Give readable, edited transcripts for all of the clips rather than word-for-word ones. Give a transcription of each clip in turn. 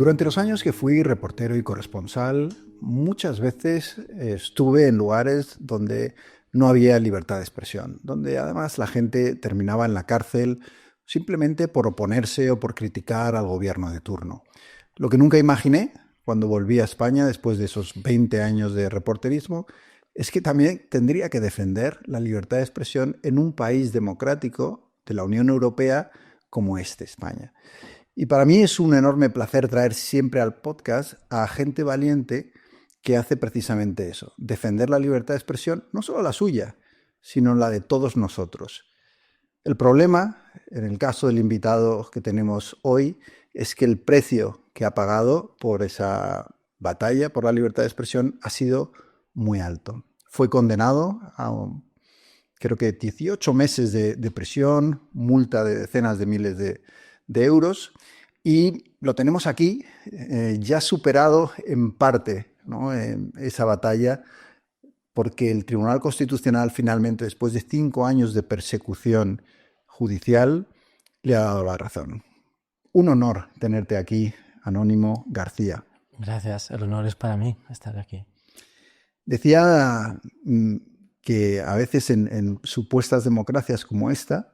Durante los años que fui reportero y corresponsal, muchas veces estuve en lugares donde no había libertad de expresión, donde además la gente terminaba en la cárcel simplemente por oponerse o por criticar al gobierno de turno. Lo que nunca imaginé cuando volví a España después de esos 20 años de reporterismo es que también tendría que defender la libertad de expresión en un país democrático de la Unión Europea como España. Y para mí es un enorme placer traer siempre al podcast a gente valiente que hace precisamente eso, defender la libertad de expresión, no solo la suya, sino la de todos nosotros. El problema, en el caso del invitado que tenemos hoy, es que el precio que ha pagado por esa batalla por la libertad de expresión ha sido muy alto. Fue condenado a creo que 18 meses de prisión, multa de decenas de miles de euros, y lo tenemos aquí ya superado en parte, ¿no? Esa batalla, porque el Tribunal Constitucional finalmente, después de 5 años de persecución judicial, le ha dado la razón. Un honor tenerte aquí, Anónimo García. Gracias, el honor es para mí estar aquí. Decía que a veces en supuestas democracias como esta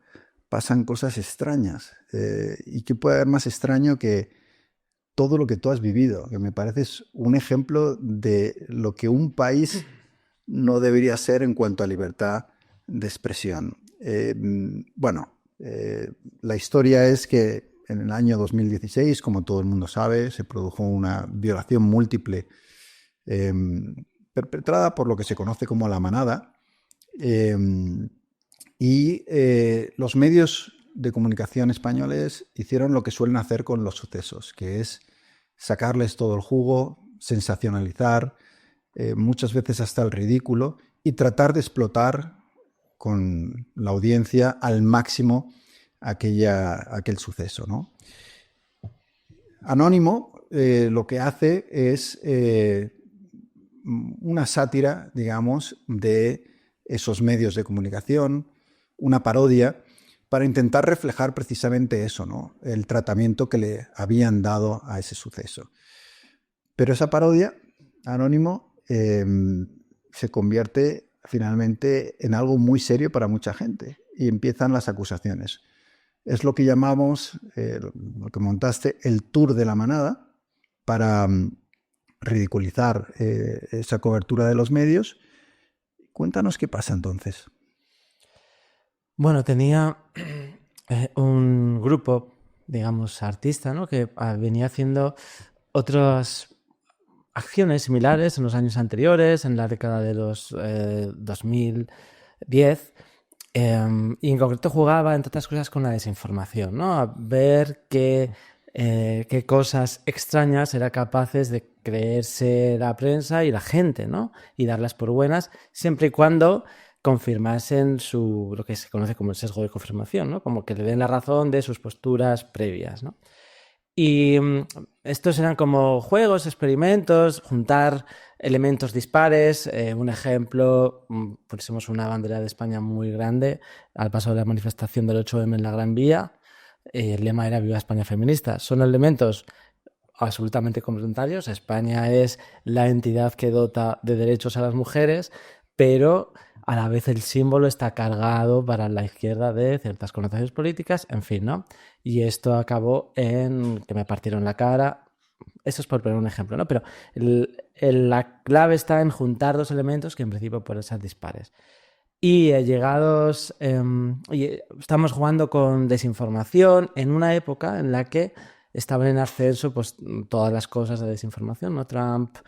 pasan cosas extrañas. ¿Y qué puede haber más extraño que todo lo que tú has vivido? Que me pareces un ejemplo de lo que un país no debería ser en cuanto a libertad de expresión. La historia es que en el año 2016, como todo el mundo sabe, se produjo una violación múltiple perpetrada por lo que se conoce como la manada. Los medios de comunicación españoles hicieron lo que suelen hacer con los sucesos, que es sacarles todo el jugo, sensacionalizar, muchas veces hasta el ridículo, y tratar de explotar con la audiencia al máximo aquel suceso, ¿no? Anónimo lo que hace es una sátira, digamos, de esos medios de comunicación, una parodia, para intentar reflejar precisamente eso, ¿no? El tratamiento que le habían dado a ese suceso. Pero esa parodia, Anónimo, se convierte finalmente en algo muy serio para mucha gente y empiezan las acusaciones. Es lo que llamamos, lo que montaste, el tour de la manada, para ridiculizar esa cobertura de los medios. Cuéntanos qué pasa entonces. Bueno, tenía un grupo, digamos, artista, ¿no? Que venía haciendo otras acciones similares en los años anteriores, en la década de los 2010, y en concreto jugaba, entre otras cosas, con la desinformación, ¿no? A ver qué cosas extrañas eran capaces de creerse la prensa y la gente, ¿no? Y darlas por buenas, siempre y cuando confirmasen lo que se conoce como el sesgo de confirmación, ¿no? Como que le den la razón de sus posturas previas, ¿no? Y estos eran como juegos, experimentos, juntar elementos dispares. Un ejemplo, pusimos una bandera de España muy grande al paso de la manifestación del 8M en la Gran Vía. El lema era Viva España Feminista. Son elementos absolutamente complementarios. España es la entidad que dota de derechos a las mujeres, pero a la vez el símbolo está cargado para la izquierda de ciertas connotaciones políticas, en fin, ¿no? Y esto acabó en que me partieron la cara. Eso es por poner un ejemplo, ¿no? Pero la clave está en juntar dos elementos que en principio pueden ser dispares. Y llegados, estamos jugando con desinformación en una época en la que estaban en ascenso pues, todas las cosas de desinformación, ¿no? Trump,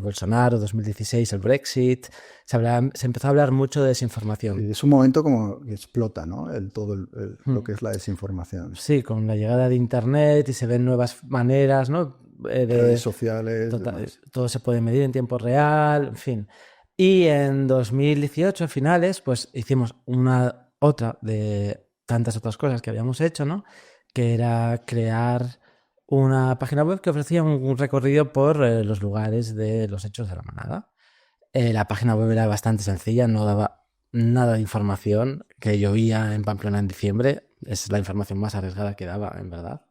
Bolsonaro, 2016, el Brexit. Se empezó a hablar mucho de desinformación. Sí, es un momento como que explota, ¿no? Lo que es la desinformación. Sí, con la llegada de Internet y se ven nuevas maneras, ¿no? Redes sociales. Todo se puede medir en tiempo real, en fin. Y en 2018, a finales, pues hicimos otra de tantas otras cosas que habíamos hecho, ¿no? Que era crear una página web que ofrecía un recorrido por los lugares de los hechos de la manada. La página web era bastante sencilla, no daba nada de información que llovía en Pamplona en diciembre. Es la información más arriesgada que daba, en verdad.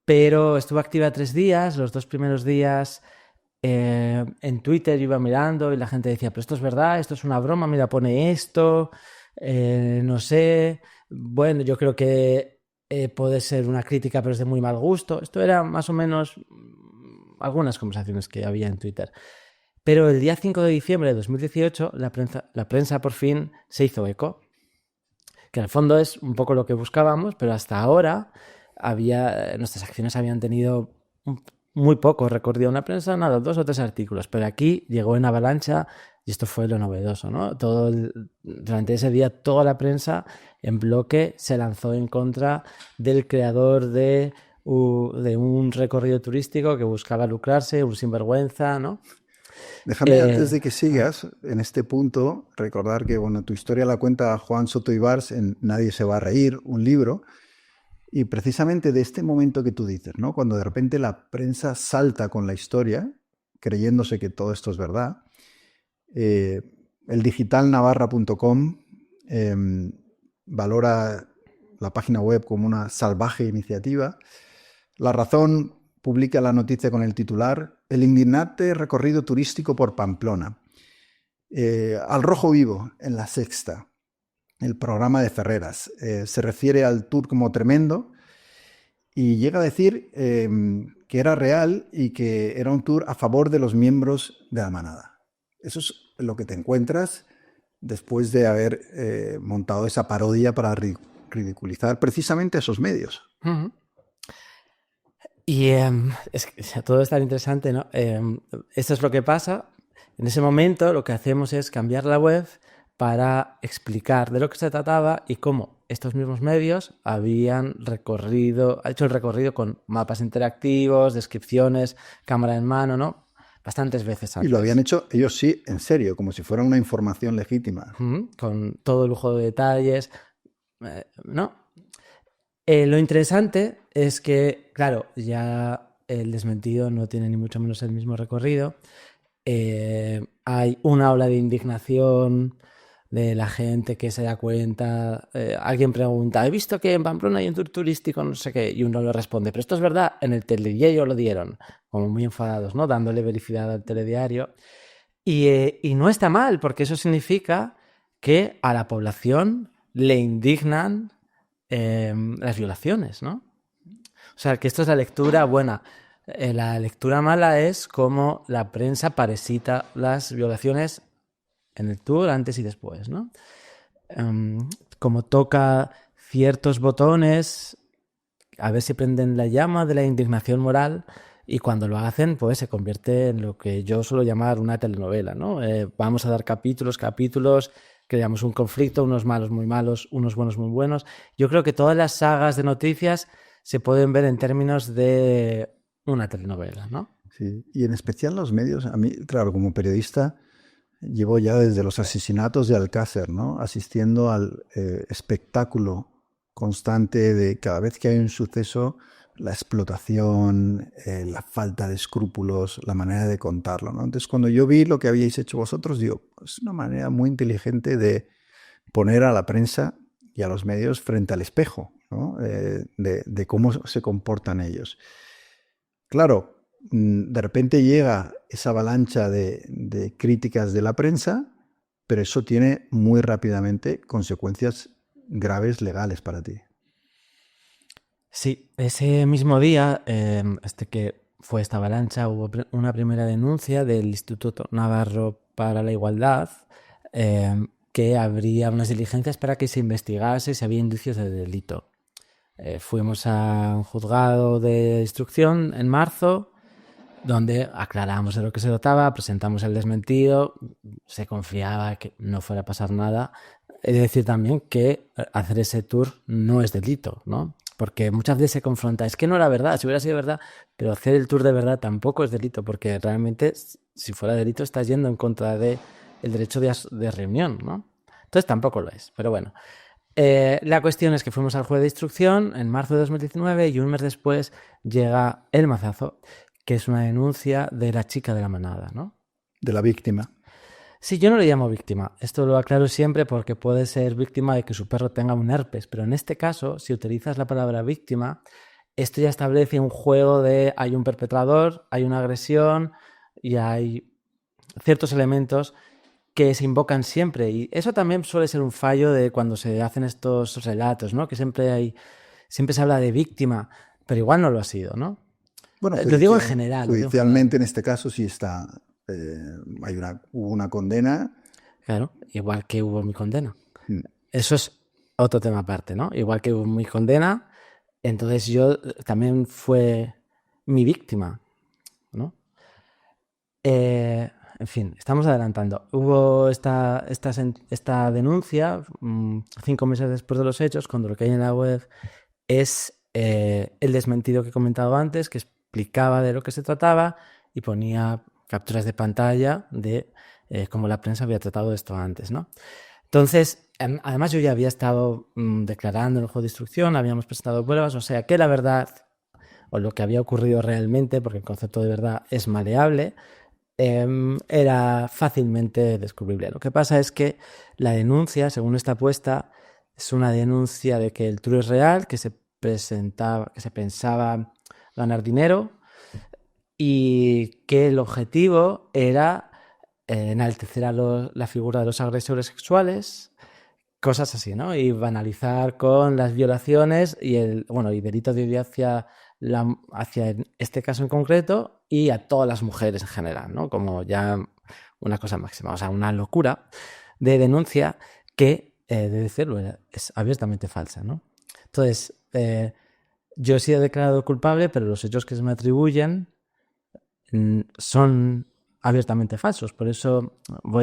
pero estuve activa 3 días. Los 2 primeros días en Twitter iba mirando y la gente decía, pero esto es verdad, esto es una broma, mira, pone esto, no sé. Bueno, yo creo que puede ser una crítica, pero es de muy mal gusto. Esto era más o menos algunas conversaciones que había en Twitter. Pero el día 5 de diciembre de 2018, la prensa por fin se hizo eco. Que en el fondo es un poco lo que buscábamos, pero hasta ahora nuestras acciones habían tenido muy poco recorrido en la prensa, nada, 2 o 3 artículos, pero aquí llegó en avalancha y esto fue lo novedoso, ¿no? Durante ese día toda la prensa en bloque se lanzó en contra del creador de un recorrido turístico que buscaba lucrarse, un sinvergüenza, ¿no? Déjame, antes de que sigas, en este punto, recordar que, bueno, tu historia la cuenta Juan Soto Ibars en Nadie se va a reír, un libro, y precisamente de este momento que tú dices, ¿no? Cuando de repente la prensa salta con la historia, creyéndose que todo esto es verdad, el digitalnavarra.com valora la página web como una salvaje iniciativa. La Razón publica la noticia con el titular: el indignante recorrido turístico por Pamplona. Al Rojo Vivo, en La Sexta, el programa de Ferreras, se refiere al tour como tremendo y llega a decir que era real y que era un tour a favor de los miembros de la manada. Eso es lo que te encuentras después de haber montado esa parodia para ridiculizar precisamente a esos medios. Uh-huh. Y es que todo es tan interesante, ¿no? Esto es lo que pasa. En ese momento lo que hacemos es cambiar la web para explicar de lo que se trataba y cómo estos mismos medios habían hecho el recorrido con mapas interactivos, descripciones, cámara en mano, ¿no? Bastantes veces antes. Y lo habían hecho ellos sí, en serio, como si fuera una información legítima. Con todo el lujo de detalles, ¿no? Lo interesante es que, claro, ya el desmentido no tiene ni mucho menos el mismo recorrido. Hay una ola de indignación de la gente que se da cuenta. Alguien pregunta, he visto que en Pamplona hay un tour turístico, no sé qué, y uno le responde, pero esto es verdad, en el telediario lo dieron, como muy enfadados, ¿no? Dándole veracidad al telediario. Y no está mal, porque eso significa que a la población le indignan las violaciones, ¿no? O sea, que esto es la lectura buena. La lectura mala es cómo la prensa parecita las violaciones en el tour antes y después, ¿no? Como toca ciertos botones, a ver si prenden la llama de la indignación moral, y cuando lo hacen, pues se convierte en lo que yo suelo llamar una telenovela, ¿no? Vamos a dar capítulos, creamos un conflicto, unos malos muy malos, unos buenos muy buenos. Yo creo que todas las sagas de noticias se pueden ver en términos de una telenovela, ¿no? Sí, y en especial los medios. A mí, claro, como periodista, llevo ya desde los asesinatos de Alcácer, ¿no? Asistiendo al espectáculo constante de cada vez que hay un suceso, la explotación, la falta de escrúpulos, la manera de contarlo, ¿no? Entonces, cuando yo vi lo que habíais hecho vosotros, digo, es una manera muy inteligente de poner a la prensa y a los medios frente al espejo, ¿no? De cómo se comportan ellos. Claro, de repente llega esa avalancha de críticas de la prensa, pero eso tiene muy rápidamente consecuencias graves legales para ti. Sí, ese mismo día, que fue esta avalancha, hubo una primera denuncia del Instituto Navarro para la Igualdad, que abría unas diligencias para que se investigase si había indicios de delito. Fuimos a un juzgado de instrucción en marzo, donde aclaramos de lo que se trataba, presentamos el desmentido, se confiaba que no fuera a pasar nada. He de decir también que hacer ese tour no es delito, ¿no? Porque muchas veces se confronta, es que no era verdad, si hubiera sido verdad, pero hacer el tour de verdad tampoco es delito, porque realmente si fuera delito estás yendo en contra del derecho de reunión, ¿no? Entonces tampoco lo es, pero bueno. La cuestión es que fuimos al juez de instrucción en marzo de 2019 y un mes después llega el mazazo, que es una denuncia de la chica de la manada, ¿no? De la víctima. Sí, yo no le llamo víctima. Esto lo aclaro siempre porque puede ser víctima de que su perro tenga un herpes, pero en este caso, si utilizas la palabra víctima, esto ya establece un juego de hay un perpetrador, hay una agresión y hay ciertos elementos que se invocan siempre. Y eso también suele ser un fallo de cuando se hacen estos relatos, ¿no? Que siempre se habla de víctima, pero igual no lo ha sido, ¿no? Bueno, Lo digo en general. judicialmente en este caso sí está, hubo una condena. Claro, igual que hubo mi condena. Mm. Eso es otro tema aparte, ¿no? Igual que hubo mi condena, entonces yo también fue mi víctima, ¿no? En fin, estamos adelantando. Hubo esta denuncia 5 meses después de los hechos, cuando lo que hay en la web es el desmentido que he comentado antes, que explicaba de lo que se trataba y ponía capturas de pantalla de cómo la prensa había tratado esto antes, ¿no? Entonces, además yo ya había estado declarando en el juego de instrucción, habíamos presentado pruebas, o sea que la verdad, o lo que había ocurrido realmente, porque el concepto de verdad es maleable, era fácilmente descubrible. Lo que pasa es que la denuncia, según esta apuesta, es una denuncia de que el true es real, que se pensaba ganar dinero y que el objetivo era enaltecer a la figura de los agresores sexuales, cosas así, ¿no? Y banalizar con las violaciones y delitos de odio hacia este caso en concreto y a todas las mujeres en general, ¿no? Como ya una cosa máxima, o sea, una locura de denuncia que, de decirlo, es abiertamente falsa, ¿no? Entonces, yo sí he declarado culpable, pero los hechos que se me atribuyen son abiertamente falsos. Por eso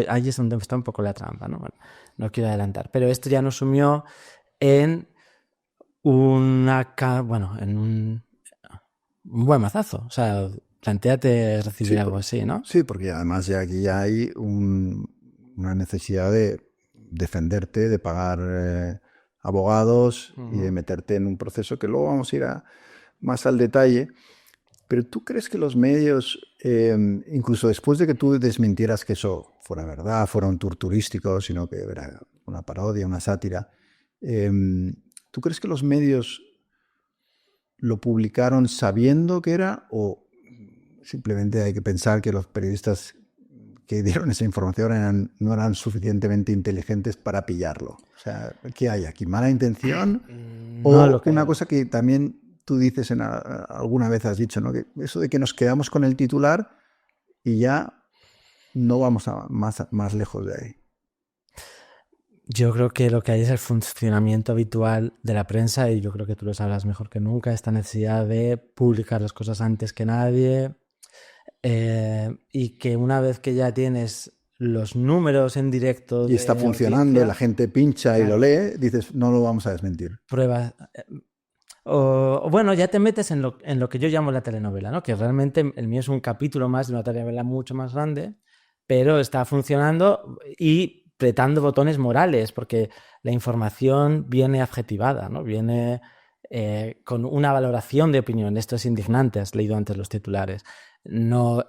ahí es donde está un poco la trampa, ¿no? Bueno, no quiero adelantar. Pero esto ya nos sumió en en un buen mazazo. O sea, plantéate recibir algo así, ¿no? Sí, porque además ya aquí ya hay una necesidad de defenderte, de pagar abogados y de meterte en un proceso que luego vamos a ir más al detalle. Pero ¿tú crees que los medios, incluso después de que tú desmintieras que eso fuera verdad, fuera un tour turístico, sino que era una parodia, una sátira, ¿tú crees que los medios lo publicaron sabiendo que era, o simplemente hay que pensar que los periodistas que dieron esa información no eran suficientemente inteligentes para pillarlo? O sea, ¿qué hay aquí? ¿Mala intención? No, Una cosa que también tú dices, alguna vez has dicho, ¿no? Que eso de que nos quedamos con el titular y ya no vamos más lejos de ahí. Yo creo que lo que hay es el funcionamiento habitual de la prensa, y yo creo que tú lo sabrás mejor que nunca, esta necesidad de publicar las cosas antes que nadie, y que una vez que ya tienes los números en directo Y está funcionando, la gente pincha y lo lee, dices, no lo vamos a desmentir. Pruebas. O bueno, ya te metes en lo que yo llamo la telenovela, ¿no? Que realmente el mío es un capítulo más de una telenovela mucho más grande, pero está funcionando y apretando botones morales, porque la información viene adjetivada, ¿no? Viene con una valoración de opinión. Esto es indignante, has leído antes los titulares. No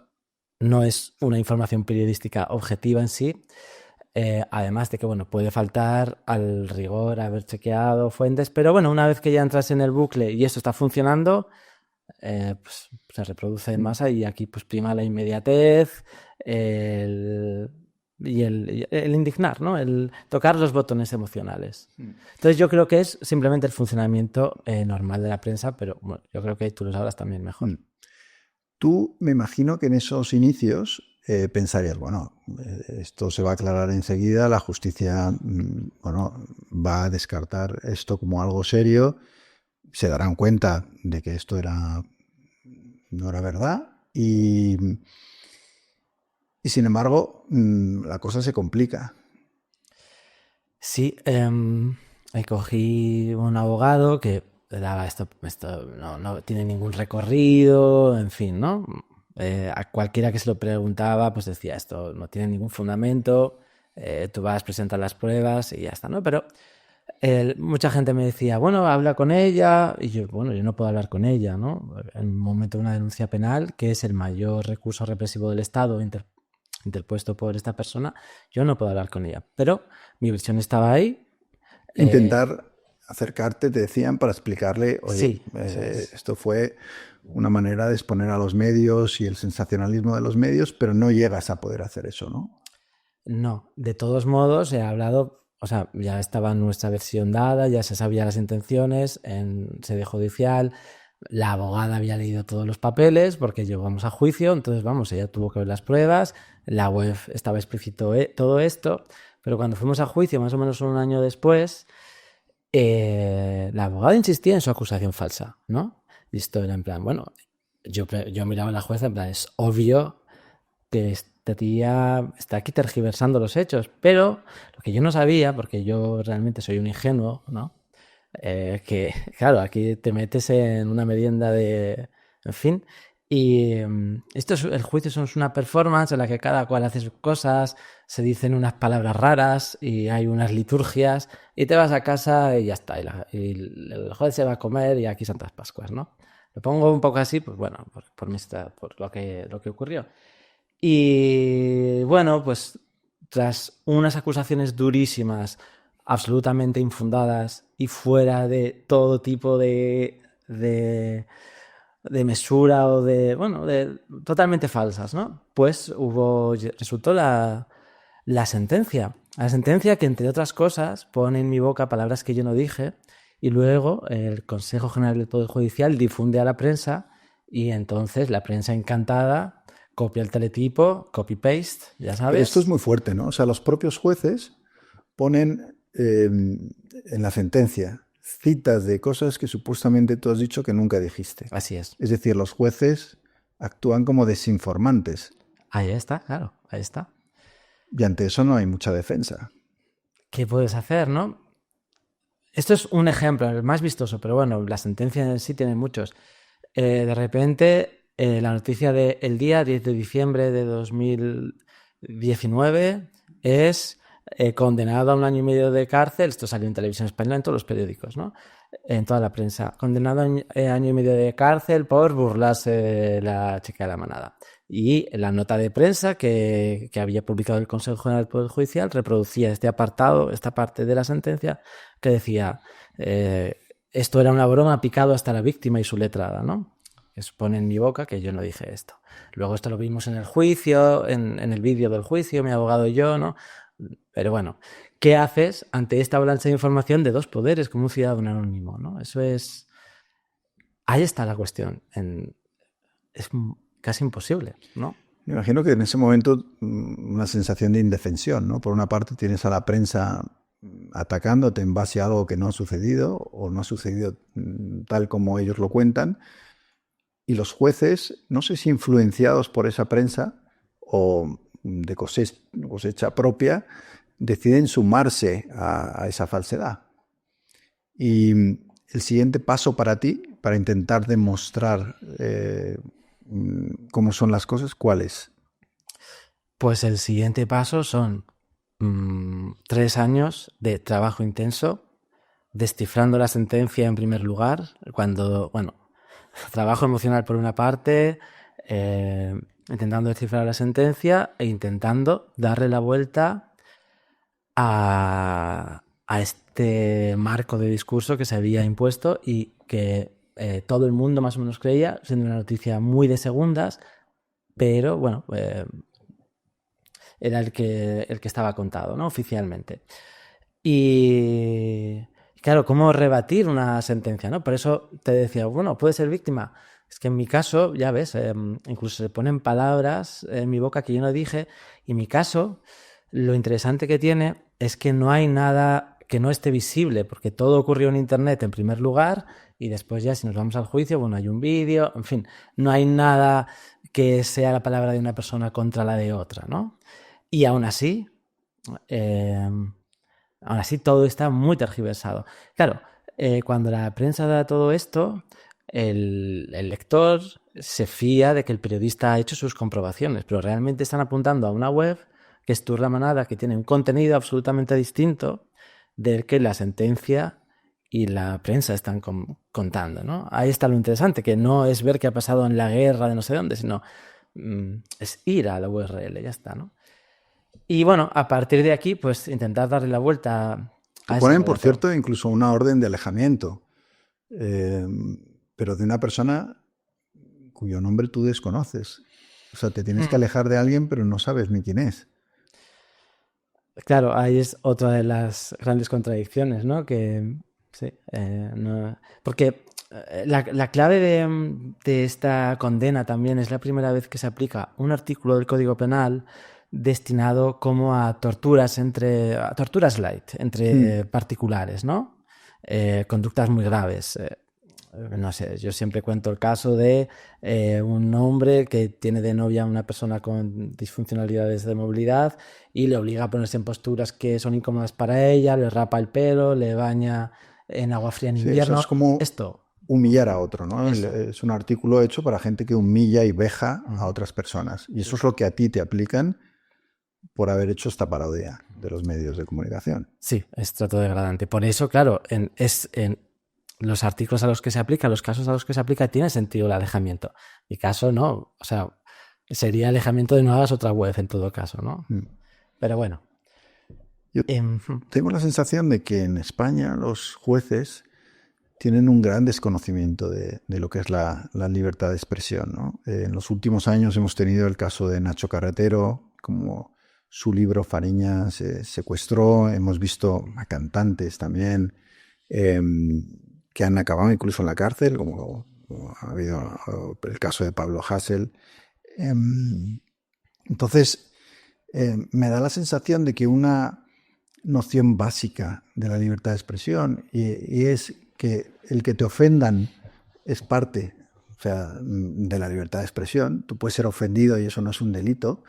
es una información periodística objetiva en sí. Además de que, bueno, puede faltar al rigor haber chequeado fuentes, pero bueno, una vez que ya entras en el bucle y esto está funcionando, pues se reproduce en masa, y aquí pues prima la inmediatez y el indignar, ¿no? El tocar los botones emocionales. Entonces yo creo que es simplemente el funcionamiento normal de la prensa, pero bueno, yo creo que tú lo sabrás también mejor. Tú, me imagino que en esos inicios pensarías, bueno, esto se va a aclarar enseguida, la justicia va a descartar esto como algo serio, se darán cuenta de que esto no era verdad, y sin embargo la cosa se complica. Sí, cogí un abogado que daba esto no tiene ningún recorrido, en fin, ¿no? A cualquiera que se lo preguntaba, pues decía, esto no tiene ningún fundamento, tú vas a presentar las pruebas y ya está, ¿no? Pero mucha gente me decía, bueno, habla con ella, y yo, bueno, yo no puedo hablar con ella, ¿no? En un momento de una denuncia penal, que es el mayor recurso represivo del Estado interpuesto por esta persona, yo no puedo hablar con ella. Pero mi versión estaba ahí. Intentar acercarte, te decían, para explicarle, oye, Sí, eso es. esto fue una manera de exponer a los medios y el sensacionalismo de los medios, pero no llegas a poder hacer eso, ¿no? No, de todos modos he hablado, o sea, ya estaba nuestra versión dada, ya se sabían las intenciones en sede judicial, la abogada había leído todos los papeles porque llevamos a juicio, entonces vamos, ella tuvo que ver las pruebas, la web estaba explícito todo esto, pero cuando fuimos a juicio, más o menos un año después, la abogada insistía en su acusación falsa, ¿no? Y esto era en plan, bueno, yo miraba a la jueza en plan, es obvio que esta tía está aquí tergiversando los hechos, pero lo que yo no sabía, porque yo realmente soy un ingenuo, ¿no? Que, claro, aquí te metes en una merienda de... En fin. Y el juicio es una performance en la que cada cual hace sus cosas, se dicen unas palabras raras y hay unas liturgias y te vas a casa y ya está. Y el juez se va a comer y aquí Santas Pascuas, ¿no? Lo pongo un poco así, pues bueno, por lo que ocurrió. Y bueno, pues tras unas acusaciones durísimas, absolutamente infundadas y fuera de todo tipo de mesura o bueno, totalmente falsas, ¿no? Pues resultó la sentencia. La sentencia que, entre otras cosas, pone en mi boca palabras que yo no dije y luego el Consejo General del Poder Judicial difunde a la prensa y entonces la prensa encantada copia el teletipo, copy-paste, ya Pero esto es sabes. muy fuerte, ¿no? O sea, los propios jueces ponen en la sentencia citas de cosas que supuestamente tú has dicho que nunca dijiste. Así es. Es decir, los jueces actúan como desinformantes Ahí está, claro, ahí está. y ante eso no hay mucha defensa. ¿Qué puedes hacer, no? Esto es un ejemplo, el más vistoso, pero bueno, la sentencia en sí tiene muchos. De repente, la noticia del día 10 de diciembre de 2019 es condenado a 1 año y medio de cárcel. Esto salió en televisión española, en todos los periódicos, ¿no? En toda la prensa. Condenado a 1 año y medio de cárcel por burlarse de la chica de la manada. Y la nota de prensa que había publicado el Consejo General del Poder Judicial reproducía este apartado, esta parte de la sentencia, que decía... esto era una broma picado hasta la víctima y su letrada, ¿no? Que pone en mi boca que yo no dije esto. Luego esto lo vimos en el juicio, en el vídeo del juicio, mi abogado y yo, ¿no? Pero bueno, ¿qué haces ante esta avalancha de información de dos poderes como un ciudadano anónimo, ¿no? Eso es... Ahí está la cuestión. Es casi imposible, ¿no? Me imagino que en ese momento una sensación de indefensión, ¿no? Por una parte tienes a la prensa atacándote en base a algo que no ha sucedido o no ha sucedido tal como ellos lo cuentan, y los jueces, no sé si influenciados por esa prensa o de cosecha propia, deciden sumarse a esa falsedad. Y el siguiente paso para ti, para intentar demostrar cómo son las cosas, ¿cuál es? Pues el siguiente paso son 3 años de trabajo intenso, descifrando la sentencia en primer lugar, bueno, trabajo emocional por una parte, intentando descifrar la sentencia e intentando darle la vuelta a este marco de discurso que se había impuesto y que todo el mundo más o menos creía, siendo una noticia muy de segundas, pero bueno, era el que estaba contado, ¿no? Oficialmente. Y claro, ¿cómo rebatir una sentencia, no? Por eso te decía, bueno, puede ser víctima. Es que en mi caso, ya ves, incluso se ponen palabras en mi boca que yo no dije. Y en mi caso, lo interesante que tiene es que no hay nada que no esté visible, porque todo ocurrió en Internet en primer lugar y después ya si nos vamos al juicio, bueno, hay un vídeo, en fin, no hay nada que sea la palabra de una persona contra la de otra, ¿no? Y aún así, todo está muy tergiversado. Claro, cuando la prensa da todo esto, el lector se fía de que el periodista ha hecho sus comprobaciones, pero realmente están apuntando a una web que es Tour La Manada, que tiene un contenido absolutamente distinto del que la sentencia y la prensa están contando, ¿no? Ahí está lo interesante, que no es ver qué ha pasado en la guerra de no sé dónde, sino es ir a la URL, ya está, ¿no? Y bueno, a partir de aquí, pues intentar darle la vuelta Te eso ponen, sobre por todo. cierto, incluso una orden de alejamiento, eh, pero de una persona cuyo nombre tú desconoces. O sea, te tienes que Hmm. alejar de alguien, pero no sabes ni quién es. Claro, ahí es otra de las grandes contradicciones, ¿no? Que sí, porque la clave de esta condena también es la primera vez que se aplica un artículo del Código Penal destinado como a torturas a torturas light entre Mm. particulares, ¿no? Conductas muy graves. No sé, yo siempre cuento el caso de un hombre que tiene de novia a una persona con disfuncionalidades de movilidad y le obliga a ponerse en posturas que son incómodas para ella, le rapa el pelo, le baña en agua fría en Sí, o sea, es invierno. como Esto, humillar a otro, ¿no? eso. Es un artículo hecho para gente que humilla y veja a Ujú. otras personas. Y Sí, eso es sí. lo que a ti te aplican por haber hecho esta parodia de los medios de comunicación. Sí, es trato degradante. Por eso, claro, en los artículos a los que se aplica, los casos a los que se aplica, tiene sentido el alejamiento. Mi caso no. O sea, sería alejamiento de no hagas otra web en todo caso, ¿no? Mm. Pero bueno. Yo Em, tengo la sensación de que en España los jueces tienen un gran desconocimiento de lo que es la libertad de expresión, ¿no? En los últimos años hemos tenido el caso de Nacho Carretero, como su libro Fariña se secuestró. Hemos visto a cantantes también eh, que han acabado incluso en la cárcel, como ha habido el caso de Pablo Hasél. Eh, entonces, me da la sensación de que una noción básica de la libertad de expresión y es que el que te ofendan es parte, o sea, de la libertad de expresión. Tú puedes ser ofendido y eso no es un delito.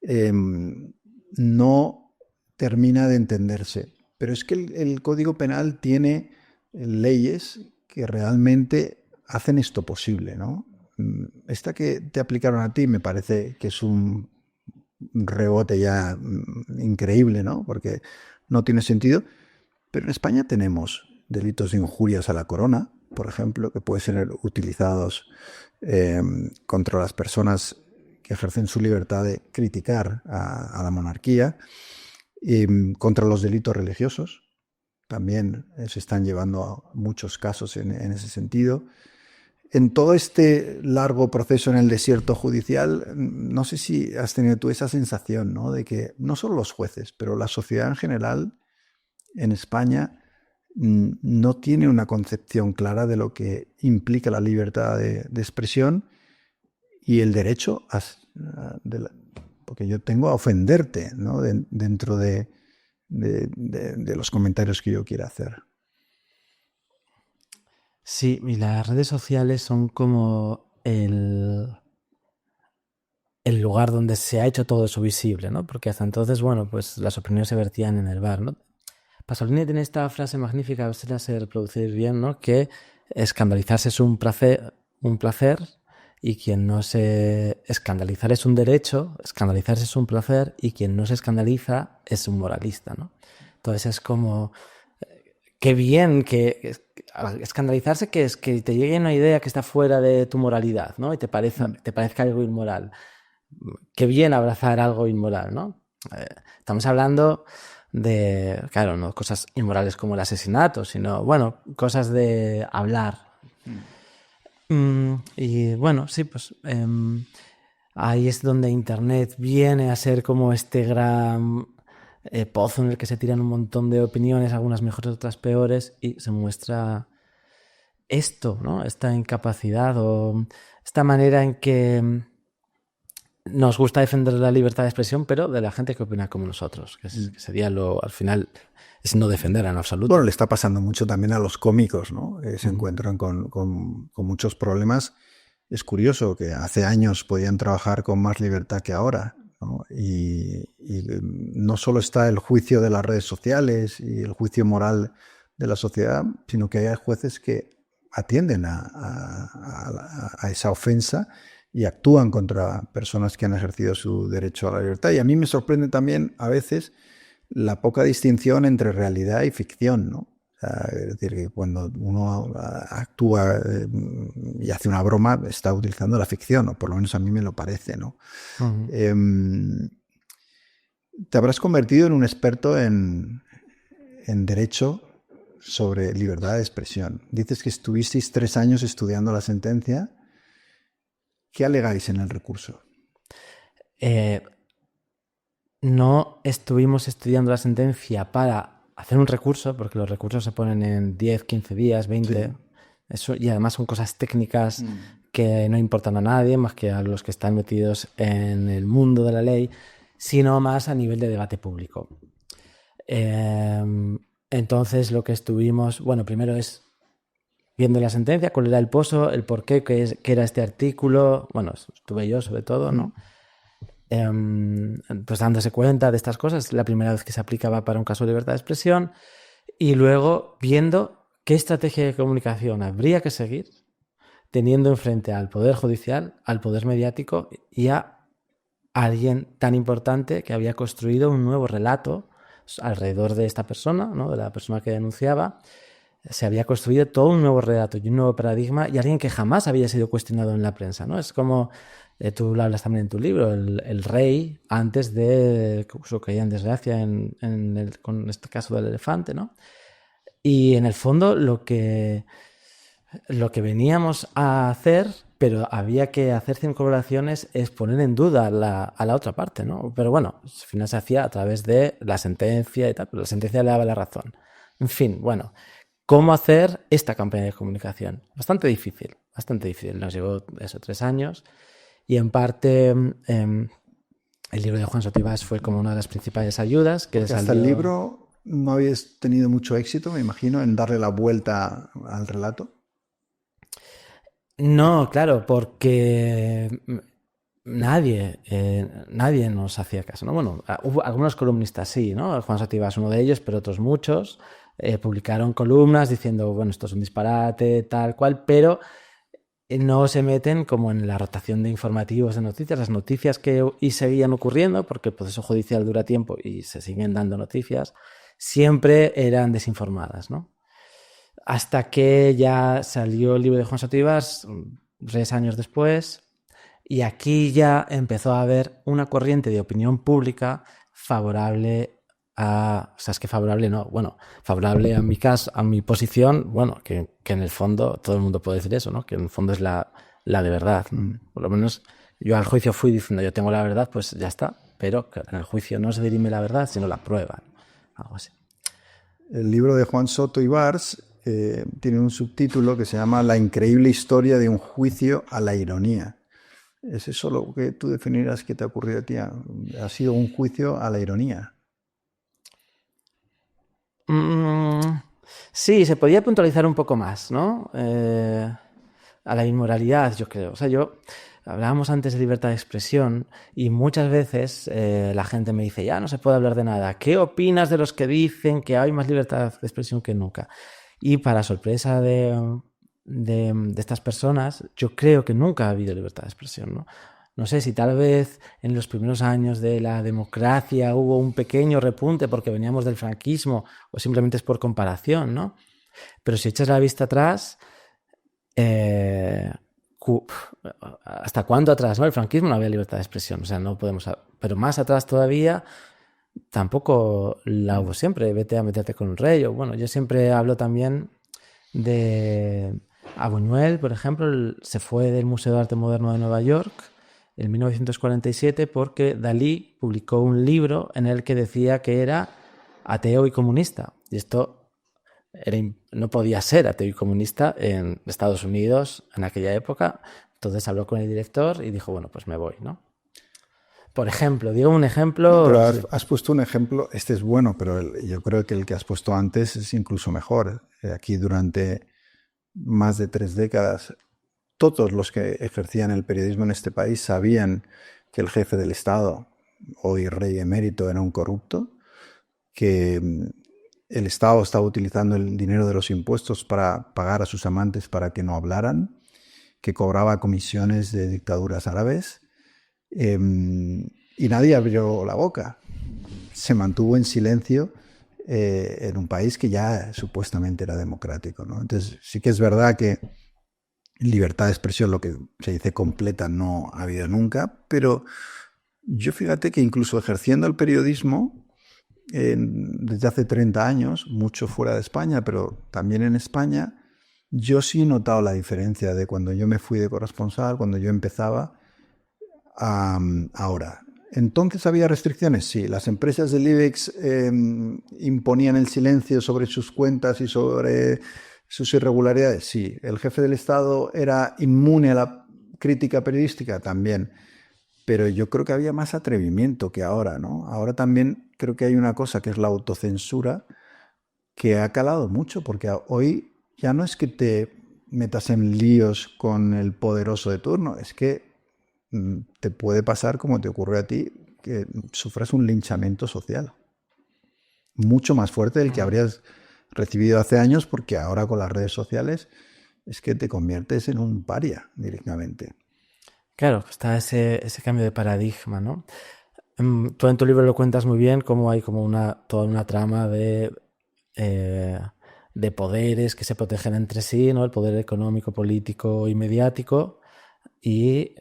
eh, no termina de entenderse. Pero es que el Código Penal tiene leyes que realmente hacen esto posible, ¿no? Esta que te aplicaron a ti me parece que es un rebote ya increíble, ¿no? Porque no tiene sentido. Pero en España tenemos delitos de injurias a la corona, por ejemplo, que pueden ser utilizados contra las personas que ejercen su libertad de criticar a la monarquía, contra los delitos religiosos. También se están llevando a muchos casos en ese sentido. En todo este largo proceso en el desierto judicial, no sé si has tenido tú esa sensación, ¿no? De que no solo los jueces, pero la sociedad en general en España no tiene una concepción clara de lo que implica la libertad de expresión y el derecho porque yo tengo a ofenderte, ¿no? Dentro de los comentarios que yo quiera hacer. sí, y las redes sociales son como el lugar donde se ha hecho todo eso visible, ¿no? Porque hasta entonces, bueno, pues las opiniones se vertían en el bar, ¿no? Pasolini tiene esta frase magnífica, a ver si la sé reproducir bien, ¿no? Que escandalizarse es un placer y quien no se... Escandalizar es un derecho, escandalizarse es un placer y quien no se escandaliza es un moralista, ¿no? Entonces es como... Qué bien que escandalizarse que es que te llegue una idea que está fuera de tu moralidad, ¿no? Y te parezca algo inmoral. Qué bien abrazar algo inmoral, ¿no? Estamos hablando de, claro, no cosas inmorales como el asesinato, sino, bueno, cosas de hablar. Y bueno, sí, pues ahí es donde Internet viene a ser como este gran pozo en el que se tiran un montón de opiniones, algunas mejores, otras peores, y se muestra esto, ¿no? Esta incapacidad o esta manera en que nos gusta defender la libertad de expresión, pero de la gente que opina como nosotros, que sería lo, al final, es no defender en absoluto. Bueno, le está pasando mucho también a los cómicos, ¿no? Se Uh-huh. encuentran con muchos problemas. Es curioso que hace años podían trabajar con más libertad que ahora, ¿no? Y no solo está el juicio de las redes sociales y el juicio moral de la sociedad, sino que hay jueces que atienden a esa ofensa y actúan contra personas que han ejercido su derecho a la libertad. Y a mí me sorprende también a veces la poca distinción entre realidad y ficción, ¿no? O sea, es decir, que cuando uno actúa y hace una broma, está utilizando la ficción, o por lo menos a mí me lo parece, ¿no? Uh-huh. Te habrás convertido en un experto en Derecho sobre libertad de expresión. Dices que estuvisteis 3 años estudiando la sentencia. ¿Qué alegáis en el recurso? No estuvimos estudiando la sentencia para hacer un recurso, porque los recursos se ponen en 10, 15 días, 20. Sí. Eso, y además son cosas técnicas que no importan a nadie, más que a los que están metidos en el mundo de la ley, sino más a nivel de debate público. Entonces lo que estuvimos, bueno, primero es viendo la sentencia, cuál era el pozo, el porqué, qué era este artículo, bueno, estuve yo sobre todo, ¿no? Pues dándose cuenta de estas cosas, la primera vez que se aplicaba para un caso de libertad de expresión, y luego viendo qué estrategia de comunicación habría que seguir, teniendo enfrente al Poder Judicial, al Poder Mediático y a alguien tan importante que había construido un nuevo relato alrededor de esta persona, ¿no? De la persona que denunciaba. Se había construido todo un nuevo relato y un nuevo paradigma, y alguien que jamás había sido cuestionado en la prensa, ¿no? Es como, tú lo hablas también en tu libro, el rey, antes de su caída en desgracia con este caso del elefante, ¿no? Y en el fondo lo que veníamos a hacer, pero había que hacer 5 valoraciones, es poner en duda a la otra parte, ¿no? Pero bueno, al final se hacía a través de la sentencia y tal, pero la sentencia le daba la razón. En fin, bueno, ¿cómo hacer esta campaña de comunicación? Bastante difícil. Nos llevó eso 3 años, y en parte el libro de Juan Sotibás fue como una de las principales ayudas. Hasta el libro no habías tenido mucho éxito, me imagino, en darle la vuelta al relato. No, claro, porque nadie nos hacía caso, ¿no? Bueno, hubo algunos columnistas sí, ¿no? Juan Sotibás uno de ellos, pero otros muchos publicaron columnas diciendo, bueno, esto es un disparate, tal cual, pero no se meten como en la rotación de informativos, de noticias, las noticias que seguían ocurriendo, porque el proceso judicial dura tiempo y se siguen dando noticias, siempre eran desinformadas, ¿no? Hasta que ya salió el libro de Juan Sotibás 3 años después, y aquí ya empezó a haber una corriente de opinión pública favorable o sea, es que favorable no, bueno, favorable a mi caso, a mi posición, bueno, que en el fondo todo el mundo puede decir eso, ¿no? Que en el fondo es la de verdad, ¿no? Por lo menos yo al juicio fui diciendo, yo tengo la verdad, pues ya está, pero en el juicio no se dirime la verdad, sino la prueba, ¿no? Algo así. El libro de Juan Soto Ibars tiene un subtítulo que se llama La increíble historia de un juicio a la ironía. ¿Es eso lo que tú definirás que te ha ocurrido a ti? ¿Ha sido un juicio a la ironía? Sí, se podía puntualizar un poco más, ¿no? A la inmoralidad, yo creo. O sea, hablábamos antes de libertad de expresión, y muchas veces la gente me dice, ya no se puede hablar de nada. ¿Qué opinas de los que dicen que hay más libertad de expresión que nunca? Y para sorpresa de estas personas, yo creo que nunca ha habido libertad de expresión, ¿no? No sé si tal vez en los primeros años de la democracia hubo un pequeño repunte porque veníamos del franquismo, o simplemente es por comparación, ¿no? Pero si echas la vista atrás, ¿hasta cuándo atrás? ¿No? El franquismo no había libertad de expresión, o sea, no podemos... Pero más atrás todavía tampoco la hubo siempre. Vete a meterte con un rey, o bueno, yo siempre hablo también de... A Buñuel, por ejemplo, se fue del Museo de Arte Moderno de Nueva York en 1947 porque Dalí publicó un libro en el que decía que era ateo y comunista. Y esto no podía ser ateo y comunista en Estados Unidos en aquella época. Entonces habló con el director y dijo, bueno, pues me voy, ¿no? Por ejemplo, digo un ejemplo... Pero has puesto un ejemplo, este es bueno, pero yo creo que el que has puesto antes es incluso mejor. Aquí durante más de 3 décadas, todos los que ejercían el periodismo en este país sabían que el jefe del Estado, hoy rey emérito, era un corrupto, que el Estado estaba utilizando el dinero de los impuestos para pagar a sus amantes para que no hablaran, que cobraba comisiones de dictaduras árabes, y nadie abrió la boca. Se mantuvo en silencio en un país que ya supuestamente era democrático, ¿no? Entonces sí que es verdad que libertad de expresión, lo que se dice completa, no ha habido nunca, pero yo fíjate que incluso ejerciendo el periodismo desde hace 30 años, mucho fuera de España, pero también en España, yo sí he notado la diferencia de cuando yo me fui de corresponsal, cuando yo empezaba, a ahora. Entonces había restricciones, sí. Las empresas del IBEX imponían el silencio sobre sus cuentas y sobre sus irregularidades, sí. El jefe del Estado era inmune a la crítica periodística, también. Pero yo creo que había más atrevimiento que ahora, ¿no? Ahora también creo que hay una cosa que es la autocensura que ha calado mucho, porque hoy ya no es que te metas en líos con el poderoso de turno, es que te puede pasar como te ocurrió a ti, que sufras un linchamiento social mucho más fuerte del que habrías recibido hace años, porque ahora con las redes sociales es que te conviertes en un paria directamente. Claro, está ese cambio de paradigma, ¿no? Tú en tu libro lo cuentas muy bien, cómo hay como toda una trama de poderes que se protegen entre sí, ¿no? El poder económico, político y mediático, y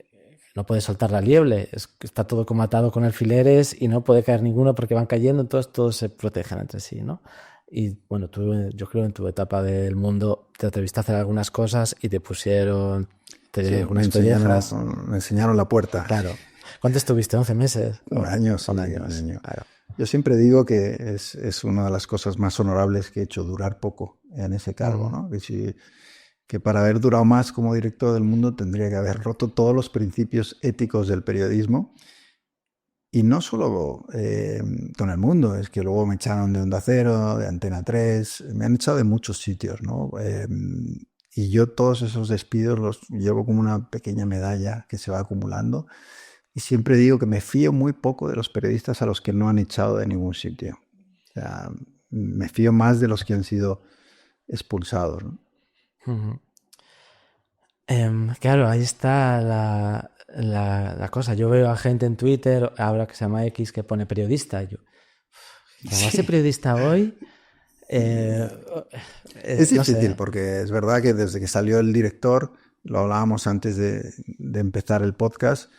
no puede soltar la liebre, está todo como atado con alfileres y no puede caer ninguno porque van cayendo, entonces todos se protegen entre sí, ¿no? Y bueno, tú, yo creo en tu etapa del Mundo te atreviste a hacer algunas cosas y te pusieron Sí, unas collejas. me enseñaron la puerta. Claro. ¿Cuánto estuviste? ¿11 meses? Un año, sí, Un un año, año. claro. Yo siempre digo que es una de las cosas más honorables que he hecho, durar poco en ese cargo, ¿no? Que para haber durado más como director del Mundo tendría que haber roto todos los principios éticos del periodismo. Y no solo con el Mundo, es que luego me echaron de Onda Cero, de Antena 3, me han echado de muchos sitios, ¿no? Y yo todos esos despidos los llevo como una pequeña medalla que se va acumulando. Y siempre digo que me fío muy poco de los periodistas a los que no han echado de ningún sitio. O sea, me fío más de los que han sido expulsados, ¿no? Claro, ahí está la cosa. Yo veo a gente en Twitter, ahora que se llama X, que pone periodista. Yo, llamarse periodista hoy, Es no difícil sé. porque es verdad que desde que salió el director, lo hablábamos antes de empezar el podcast,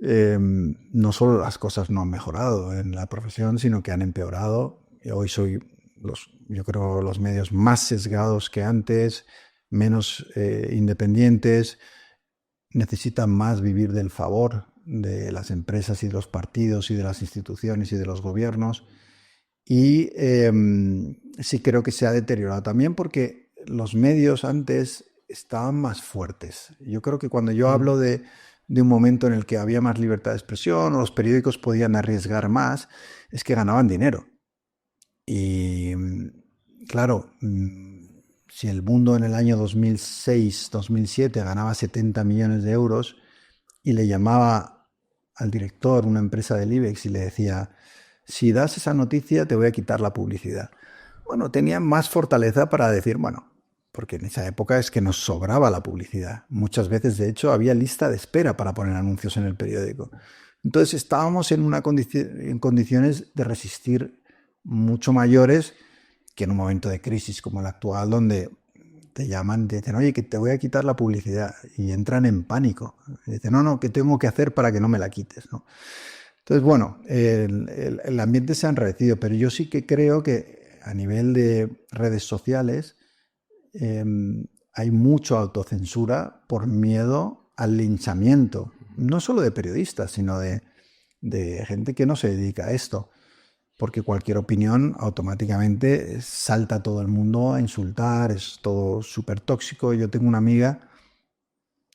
no solo las cosas no han mejorado en la profesión, sino que han empeorado. Y hoy soy, yo creo, los medios más sesgados que antes, menos independientes, necesitan más vivir del favor de las empresas y de los partidos y de las instituciones y de los gobiernos. Y sí creo que se ha deteriorado también porque los medios antes estaban más fuertes. Yo creo que cuando yo hablo de un momento en el que había más libertad de expresión o los periódicos podían arriesgar más, es que ganaban dinero. Y claro, si el Mundo en el año 2006-2007 ganaba 70 millones de euros y le llamaba al director una empresa del IBEX y le decía, si das esa noticia te voy a quitar la publicidad. Bueno, tenían más fortaleza para decir, bueno, porque en esa época es que nos sobraba la publicidad. Muchas veces, de hecho, había lista de espera para poner anuncios en el periódico. Entonces estábamos en condiciones de resistir mucho mayores que en un momento de crisis como el actual, donde te llaman, te dicen, oye, que te voy a quitar la publicidad, y entran en pánico. Y dicen, no, ¿qué tengo que hacer para que no me la quites? ¿No? Entonces, bueno, el ambiente se ha enrarecido, pero yo sí que creo que a nivel de redes sociales hay mucha autocensura por miedo al linchamiento, no solo de periodistas, sino de gente que no se dedica a esto, porque cualquier opinión automáticamente salta a todo el mundo a insultar, es todo súper tóxico. Yo tengo una amiga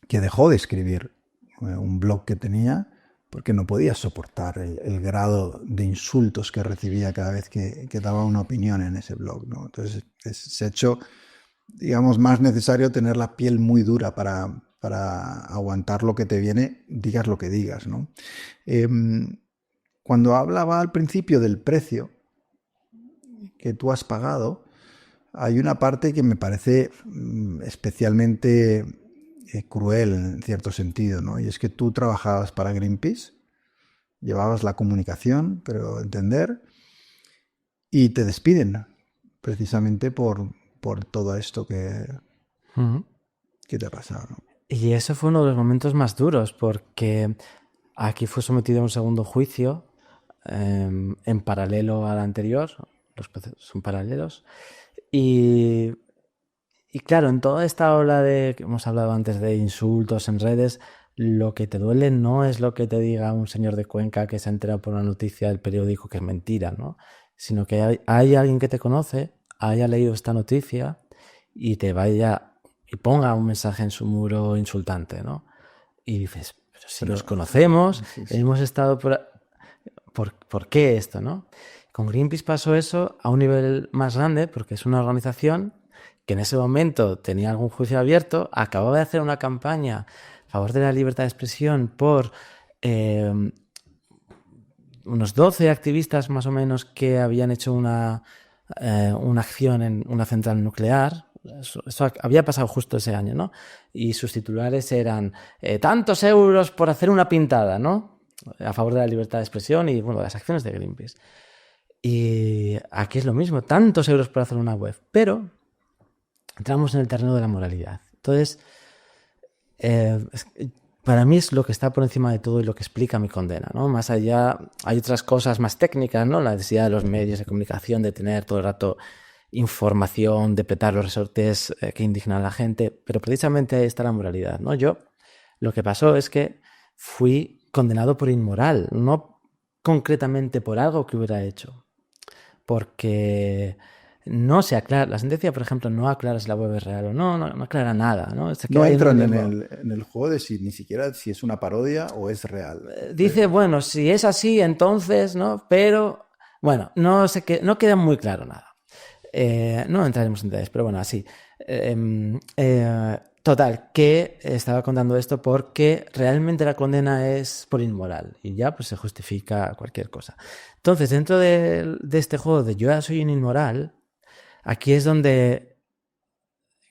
que dejó de escribir un blog que tenía porque no podía soportar el grado de insultos que recibía cada vez que daba una opinión en ese blog, ¿no? Entonces se ha hecho, digamos, más necesario tener la piel muy dura para aguantar lo que te viene, digas lo que digas, ¿no? Cuando hablaba al principio del precio que tú has pagado, hay una parte que me parece especialmente cruel en cierto sentido, ¿no? Y es que tú trabajabas para Greenpeace, llevabas la comunicación, pero entender, y te despiden precisamente por todo esto que te ha pasado, ¿no? Y eso fue uno de los momentos más duros porque aquí fue sometido a un segundo juicio en paralelo al anterior, los procesos son paralelos. Y claro, en toda esta ola de que hemos hablado antes de insultos en redes, lo que te duele no es lo que te diga un señor de Cuenca que se ha enterado por una noticia del periódico que es mentira, ¿no? Sino que hay alguien que te conoce, haya leído esta noticia y te vaya y ponga un mensaje en su muro insultante, ¿no? Y dices, pero si nos conocemos, hemos estado ¿por qué esto, no? Con Greenpeace pasó eso a un nivel más grande porque es una organización que en ese momento tenía algún juicio abierto, acababa de hacer una campaña a favor de la libertad de expresión por unos 12 activistas más o menos que habían hecho una acción en una central nuclear. Eso había pasado justo ese año, ¿no? Y sus titulares eran tantos euros por hacer una pintada, ¿no? A favor de la libertad de expresión y, bueno, las acciones de Greenpeace. Y aquí es lo mismo, tantos euros por hacer una web. Pero entramos en el terreno de la moralidad. Entonces, para mí es lo que está por encima de todo y lo que explica mi condena, ¿no? Más allá, hay otras cosas más técnicas, ¿no? La necesidad de los medios de comunicación de tener todo el rato información, de petar los resortes que indignan a la gente, pero precisamente ahí está la moralidad, ¿no? Yo, lo que pasó es que fui condenado por inmoral, no concretamente por algo que hubiera hecho, porque no se aclara, la sentencia, por ejemplo, no aclara si la web es real o no aclara nada, ¿no? No entran en el juego de ni siquiera si es una parodia o es real. Dice, bueno, si es así, entonces, ¿no? Pero, bueno, no queda muy claro nada. No entraremos en detalles, pero bueno, así. Total, que estaba contando esto porque realmente la condena es por inmoral y ya pues se justifica cualquier cosa. Entonces, dentro de este juego de yo ya soy un inmoral, aquí es donde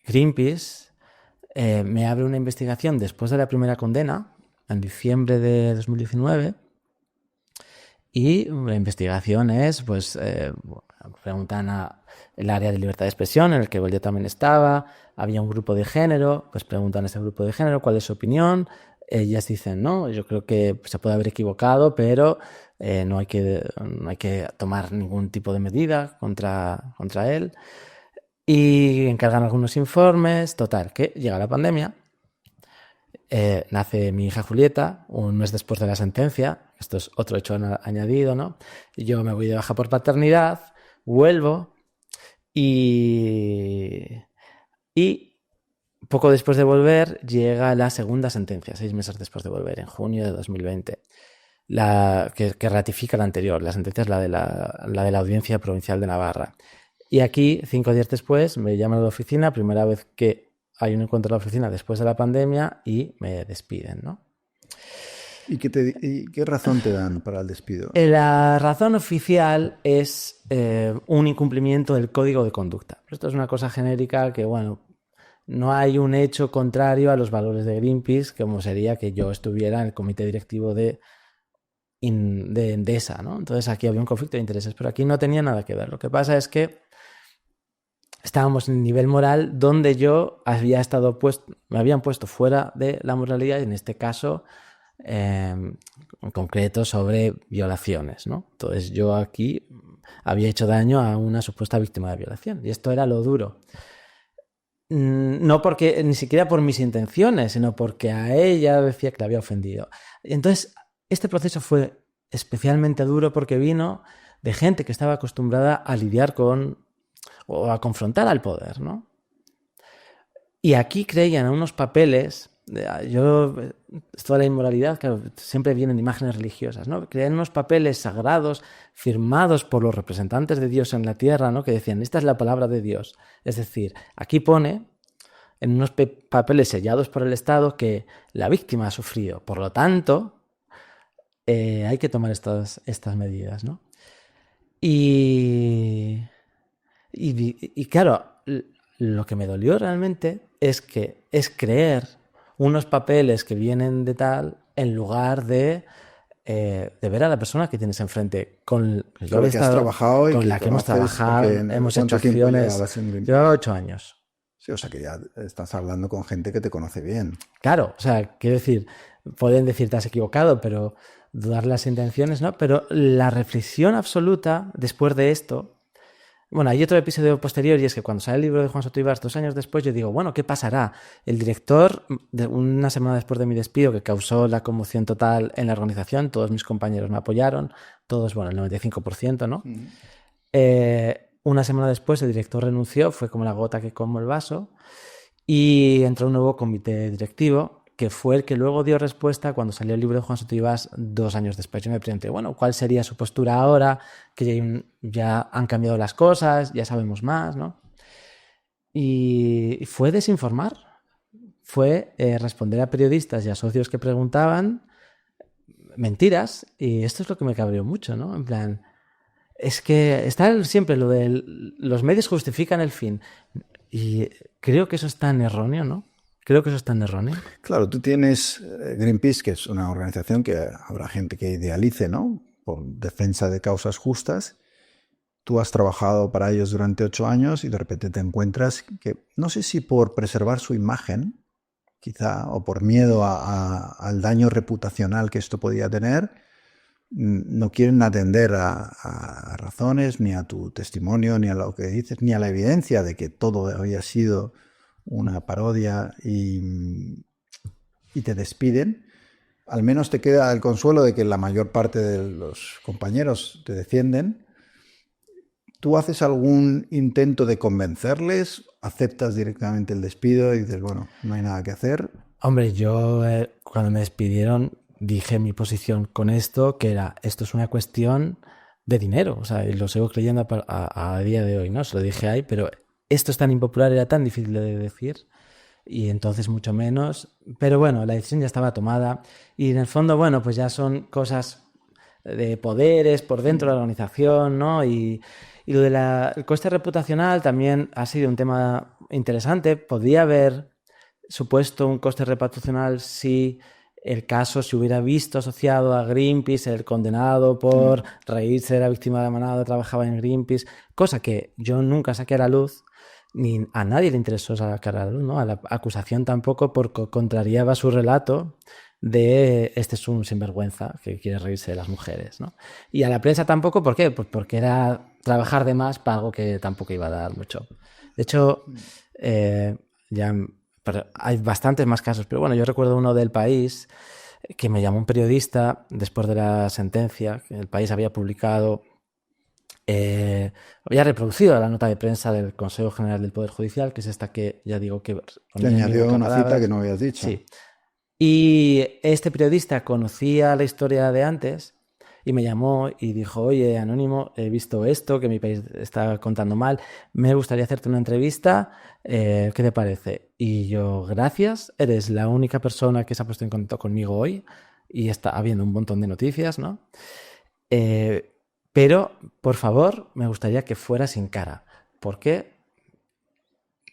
Greenpeace me abre una investigación después de la primera condena, en diciembre de 2019, y la investigación es, pues, preguntan a el área de libertad de expresión, en el que yo también estaba, había un grupo de género, pues preguntan a ese grupo de género cuál es su opinión, ellas dicen, no, yo creo que se puede haber equivocado, pero no hay que tomar ningún tipo de medida contra él, y encargan algunos informes, total, que llega la pandemia, nace mi hija Julieta, un mes después de la sentencia, esto es otro hecho añadido, ¿no? Yo me voy de baja por paternidad, vuelvo y poco después de volver llega la segunda sentencia, 6 meses después de volver, en junio de 2020, que ratifica la anterior. La sentencia es la de la Audiencia Provincial de Navarra. Y aquí, 5 días después, me llaman a la oficina, primera vez que hay un encuentro en la oficina después de la pandemia, y me despiden, ¿no? ¿Y qué razón te dan para el despido? La razón oficial es un incumplimiento del código de conducta. Esto es una cosa genérica que, bueno, no hay un hecho contrario a los valores de Greenpeace, como sería que yo estuviera en el comité directivo de Endesa, ¿no? Entonces aquí había un conflicto de intereses, pero aquí no tenía nada que ver. Lo que pasa es que estábamos en un nivel moral donde yo me habían puesto fuera de la moralidad, y en este caso en concreto sobre violaciones, ¿no? Entonces yo aquí había hecho daño a una supuesta víctima de violación, y esto era lo duro. No porque ni siquiera por mis intenciones, sino porque a ella decía que la había ofendido. Entonces este proceso fue especialmente duro porque vino de gente que estaba acostumbrada a lidiar o a confrontar al poder, ¿no? Y aquí creían en unos papeles, esto de la inmoralidad, claro, siempre vienen imágenes religiosas, ¿no? Creían unos papeles sagrados firmados por los representantes de Dios en la tierra, ¿no? Que decían, esta es la palabra de Dios. Es decir, aquí pone en unos papeles sellados por el Estado que la víctima ha sufrido. Por lo tanto, hay que tomar estas medidas, ¿no? Y claro, lo que me dolió realmente es creer unos papeles que vienen de tal en lugar de ver a la persona que tienes enfrente con la que has trabajado y con la que hemos trabajado, hemos hecho acciones. Llevo 8 años. Sí, o sea que ya estás hablando con gente que te conoce bien. Claro, o sea, quiero decir, pueden decir te has equivocado, pero dudar las intenciones, ¿no? Pero la reflexión absoluta después de esto... Bueno, hay otro episodio posterior y es que cuando sale el libro de Juan Soto Ibars 2 años después, yo digo, bueno, ¿qué pasará? El director, una semana después de mi despido, que causó la conmoción total en la organización, todos mis compañeros me apoyaron, todos, bueno, el 95%, ¿no? Una semana después el director renunció, fue como la gota que colmó el vaso, y entró un nuevo comité directivo, que fue el que luego dio respuesta cuando salió el libro de Juan Soto Ibars 2 años después. Yo me pregunté, bueno, ¿cuál sería su postura ahora? Que ya han cambiado las cosas, ya sabemos más, ¿no? Y fue desinformar, fue responder a periodistas y a socios que preguntaban mentiras, y esto es lo que me cabreó mucho, ¿no? En plan, es que está siempre lo de los medios justifican el fin, y creo que eso es tan erróneo, ¿no? Creo que eso es tan erróneo. Claro, tú tienes Greenpeace, que es una organización que habrá gente que idealice, ¿no? Por defensa de causas justas. Tú has trabajado para ellos durante 8 años y de repente te encuentras que, no sé si por preservar su imagen, quizá, o por miedo al daño reputacional que esto podía tener, no quieren atender a razones, ni a tu testimonio, ni a lo que dices, ni a la evidencia de que todo había sido una parodia y te despiden. Al menos te queda el consuelo de que la mayor parte de los compañeros te defienden. ¿Tú haces algún intento de convencerles? ¿Aceptas directamente el despido y dices, bueno, no hay nada que hacer? Hombre, yo cuando me despidieron dije mi posición con esto, que era, esto es una cuestión de dinero, o sea, y lo sigo creyendo a día de hoy, ¿no? Se lo dije ahí, pero esto es tan impopular, era tan difícil de decir, y entonces mucho menos. Pero bueno, la decisión ya estaba tomada, y en el fondo, bueno, pues ya son cosas de poderes por dentro de la organización, ¿no? Y lo del coste reputacional también ha sido un tema interesante. Podría haber supuesto un coste reputacional si el caso se hubiera visto asociado a Greenpeace, el condenado por reírse de la víctima de Manado trabajaba en Greenpeace, cosa que yo nunca saqué a la luz, ni a nadie le interesó sacar a la luz, ¿no? A la acusación tampoco, porque contrariaba su relato de este es un sinvergüenza que quiere reírse de las mujeres, ¿no? Y a la prensa tampoco, ¿por qué? Pues porque era trabajar de más para algo que tampoco iba a dar mucho. De hecho, pero hay bastantes más casos, pero bueno, yo recuerdo uno del País que me llamó un periodista después de la sentencia, que el País había publicado, había reproducido la nota de prensa del Consejo General del Poder Judicial, que es esta que ya digo que... Te añadió una cita que no habías dicho. Sí. Y este periodista conocía la historia de antes y me llamó y dijo, oye, Anónimo, he visto esto, que mi país está contando mal, me gustaría hacerte una entrevista, ¿qué te parece? Y yo, gracias, eres la única persona que se ha puesto en contacto conmigo hoy y está habiendo un montón de noticias, ¿no? Pero, por favor, me gustaría que fuera sin cara. ¿Por qué?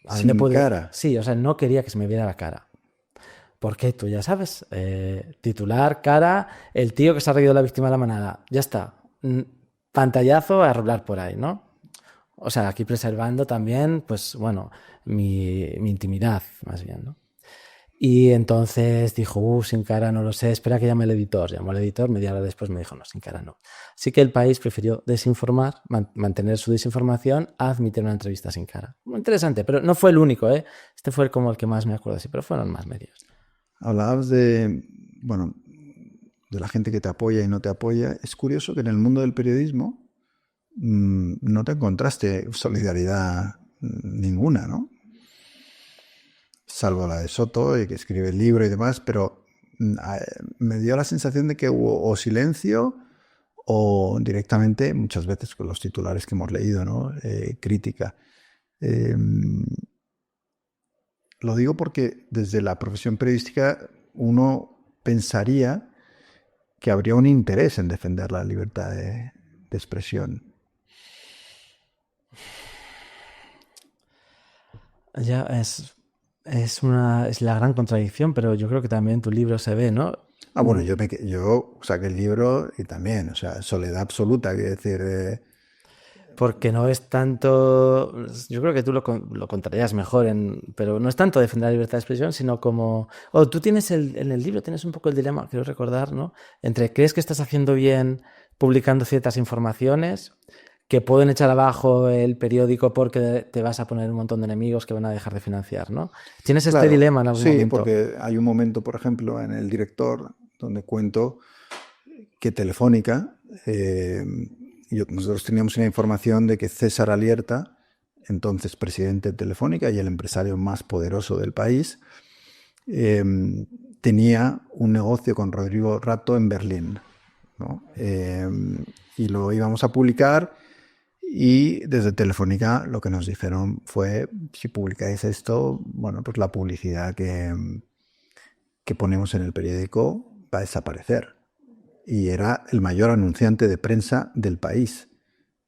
¿Sin cara? Sí, o sea, no quería que se me viera la cara. Porque tú ya sabes, titular, cara, el tío que se ha reído de la víctima de la Manada. Ya está. Pantallazo a rolar por ahí, ¿no? O sea, aquí preservando también, pues bueno, mi intimidad, más bien, ¿no? Y entonces dijo, sin cara no lo sé, espera que llame el editor. Llamó al editor, media hora después me dijo, no, sin cara no. Así que el País prefirió desinformar, mantener su desinformación, a admitir una entrevista sin cara. Muy interesante, pero no fue el único, ¿eh? Este fue como el que más me acuerdo así, pero fueron más medios. Hablabas de, bueno, de la gente que te apoya y no te apoya. Es curioso que en el mundo del periodismo no te encontraste solidaridad ninguna, ¿no? Salvo la de Soto, y que escribe el libro y demás, pero me dio la sensación de que hubo o silencio o directamente, muchas veces con los titulares que hemos leído, ¿no? Crítica. Lo digo porque desde la profesión periodística uno pensaría que habría un interés en defender la libertad de expresión. Ya es la gran contradicción, pero yo creo que también en tu libro se ve, ¿no? Ah, bueno, yo saqué el libro y también, o sea, soledad absoluta, quiero decir, Porque no es tanto, yo creo que tú lo contarías mejor, pero no es tanto defender la libertad de expresión, sino como, tú tienes en el libro tienes un poco el dilema, quiero recordar, ¿no? Entre crees que estás haciendo bien publicando ciertas informaciones que pueden echar abajo el periódico porque te vas a poner un montón de enemigos que van a dejar de financiar, ¿no? ¿Tienes este Claro, dilema en algún sí, momento? porque hay un momento, por ejemplo, en El Director, donde cuento que Telefónica, nosotros teníamos una información de que César Alierta, entonces presidente de Telefónica y el empresario más poderoso del país, tenía un negocio con Rodrigo Rato en Berlín, ¿no? Y lo íbamos a publicar y desde Telefónica lo que nos dijeron fue, si publicáis esto, bueno, pues la publicidad que ponemos en el periódico va a desaparecer. Y era el mayor anunciante de prensa del país,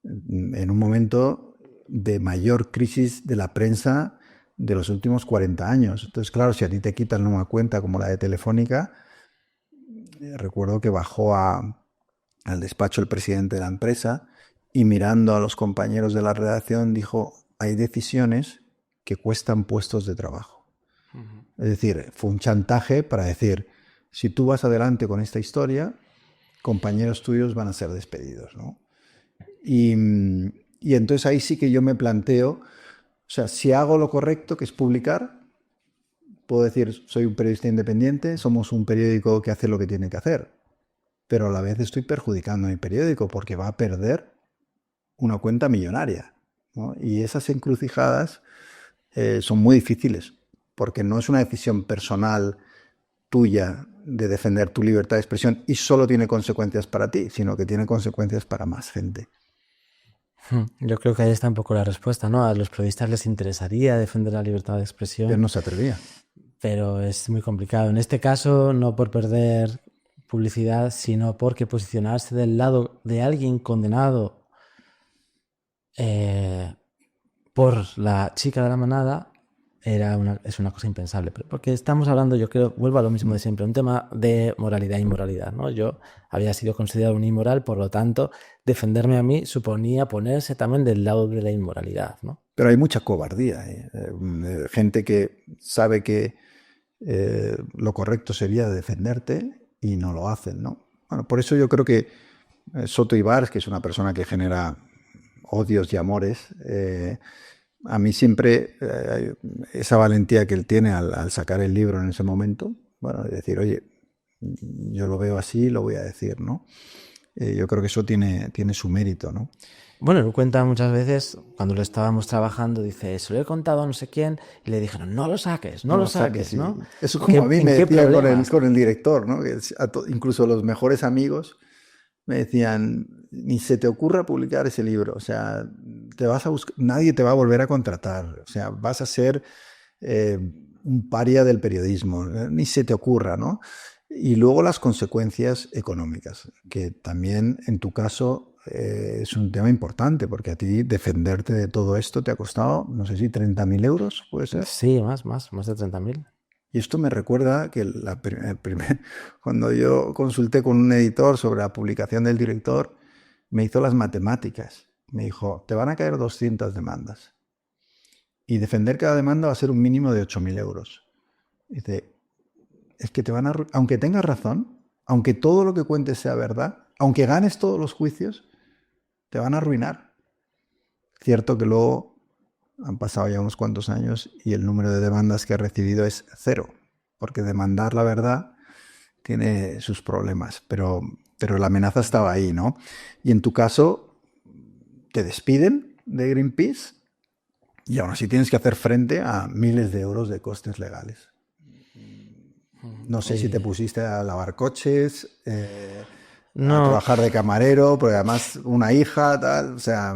en un momento de mayor crisis de la prensa de los últimos 40 años. Entonces, claro, si a ti te quitan una cuenta como la de Telefónica, recuerdo que bajó al despacho el presidente de la empresa y mirando a los compañeros de la redacción dijo, hay decisiones que cuestan puestos de trabajo. Es decir, fue un chantaje para decir, si tú vas adelante con esta historia, compañeros tuyos van a ser despedidos, ¿no? Y entonces ahí sí que yo me planteo, o sea, si hago lo correcto, que es publicar, puedo decir, soy un periodista independiente, somos un periódico que hace lo que tiene que hacer, pero a la vez estoy perjudicando a mi periódico porque va a perder una cuenta millonaria, ¿no? Y esas encrucijadas son muy difíciles, porque no es una decisión personal tuya de defender tu libertad de expresión y solo tiene consecuencias para ti, sino que tiene consecuencias para más gente. Yo creo que ahí está un poco la respuesta, ¿no? A los periodistas les interesaría defender la libertad de expresión. Pero no se atrevía. Pero es muy complicado. En este caso, no por perder publicidad, sino porque posicionarse del lado de alguien condenado por la chica de la manada es una cosa impensable. Pero porque estamos hablando, yo creo, vuelvo a lo mismo de siempre, un tema de moralidad e inmoralidad, ¿no? Yo había sido considerado un inmoral, por lo tanto, defenderme a mí suponía ponerse también del lado de la inmoralidad, ¿no? Pero hay mucha cobardía. Gente que sabe que lo correcto sería defenderte y no lo hacen, ¿no? Bueno, por eso yo creo que Soto Ibars, que es una persona que genera odios y amores, a mí siempre esa valentía que él tiene al sacar el libro en ese momento, bueno, de decir, oye, yo lo veo así, lo voy a decir, ¿no? Yo creo que eso tiene su mérito, ¿no? Bueno, él cuenta muchas veces, cuando lo estábamos trabajando, dice, se lo he contado a no sé quién, y le dijeron, no lo saques, no lo saques, sí. ¿no? Eso como a mí me ¿En qué decía problemas? con el director, ¿no? Que incluso los mejores amigos me decían, ni se te ocurra publicar ese libro, o sea, te vas a nadie te va a volver a contratar, o sea, vas a ser un paria del periodismo, ni se te ocurra, ¿no? Y luego las consecuencias económicas, que también en tu caso es un tema importante, porque a ti defenderte de todo esto te ha costado, no sé si 30.000 euros, ¿puede ser? Sí, más de 30.000. Y esto me recuerda que cuando yo consulté con un editor sobre la publicación del director, me hizo las matemáticas. Me dijo, te van a caer 200 demandas. Y defender cada demanda va a ser un mínimo de 8.000 euros. Dice, es que te van a... Aunque tengas razón, aunque todo lo que cuentes sea verdad, aunque ganes todos los juicios, te van a arruinar. Cierto que luego han pasado ya unos cuantos años y el número de demandas que he recibido es 0, porque demandar la verdad tiene sus problemas, pero la amenaza estaba ahí, ¿no? Y en tu caso, te despiden de Greenpeace y aún así tienes que hacer frente a miles de euros de costes legales. No sé si te pusiste a lavar coches, a trabajar de camarero, pero además una hija, tal, o sea...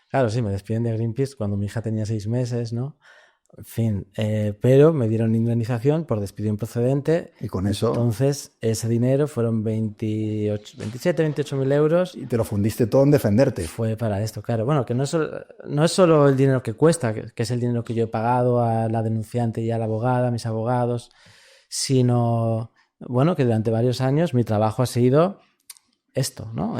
Claro, sí, me despiden de Greenpeace cuando mi hija tenía 6 meses, ¿no? En fin, pero me dieron indemnización por despido improcedente. Y con eso... Entonces, ese dinero fueron 28.000 euros. Y te lo fundiste todo en defenderte. Fue para esto, claro. Bueno, que no es solo el dinero que cuesta, que es el dinero que yo he pagado a la denunciante y a la abogada, a mis abogados, sino, bueno, que durante varios años mi trabajo ha sido esto, ¿no?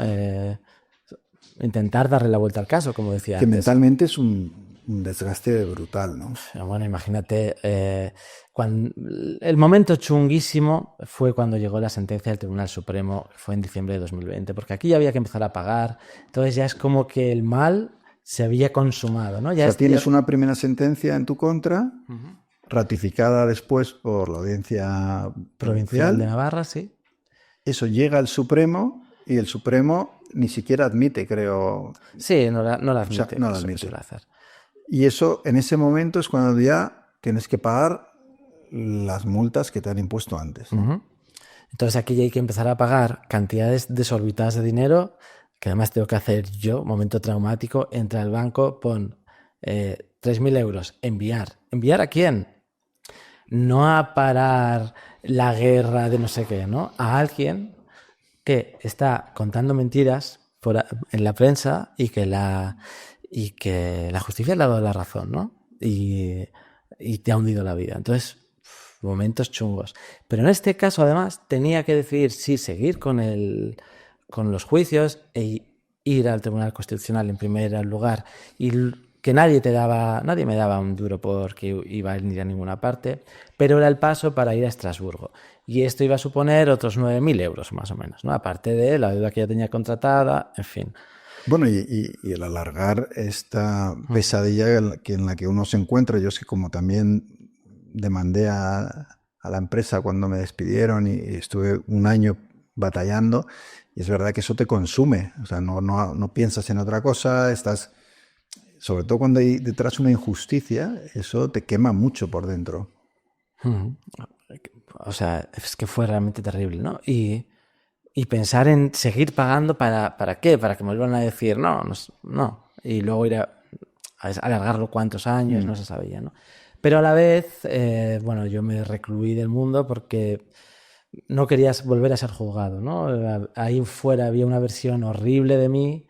intentar darle la vuelta al caso, como decía Que antes. mentalmente es un desgaste brutal, ¿no? Bueno, imagínate, el momento chunguísimo fue cuando llegó la sentencia del Tribunal Supremo, fue en diciembre de 2020, porque aquí ya había que empezar a pagar, entonces ya es como que el mal se había consumado, ¿no? O sea, tienes una primera sentencia en tu contra, Ujú. ratificada después por la Audiencia Provincial de Provincial. Navarra, sí. Eso llega al Supremo y el Supremo ni siquiera admite, creo. Sí, no la O sea, admite, no que la es lo que admite. suele hacer. Y eso, en ese momento es cuando ya tienes que pagar las multas que te han impuesto antes. Ujú. Entonces aquí ya hay que empezar a pagar cantidades desorbitadas de dinero, que además tengo que hacer yo, momento traumático, entra al banco, pon 3.000 euros, enviar. ¿Enviar a quién? No a parar la guerra de no sé qué, ¿no? A alguien que está contando mentiras en la prensa y que la justicia le ha dado la razón, ¿no? Y te ha hundido la vida. Entonces, momentos chungos. Pero en este caso, además, tenía que decidir si seguir con los juicios e ir al Tribunal Constitucional en primer lugar y que nadie me daba un duro porque iba a ir a ninguna parte, pero era el paso para ir a Estrasburgo. Y esto iba a suponer otros 9.000 euros más o menos, ¿no? Aparte de la deuda que ya tenía contratada, en fin. Bueno, y el alargar esta pesadilla en la que uno se encuentra, yo es que como también demandé a la empresa cuando me despidieron y estuve un año batallando, y es verdad que eso te consume, o sea, no piensas en otra cosa, estás, sobre todo cuando hay detrás una injusticia, eso te quema mucho por dentro. O sea, es que fue realmente terrible, ¿no? Y pensar en seguir pagando ¿para qué? Para que me vuelvan a decir no, no. Y luego ir a alargarlo cuántos años, no se sabía, ¿no? Pero a la vez, bueno, yo me recluí del mundo porque no quería volver a ser juzgado, ¿no? Ahí fuera había una versión horrible de mí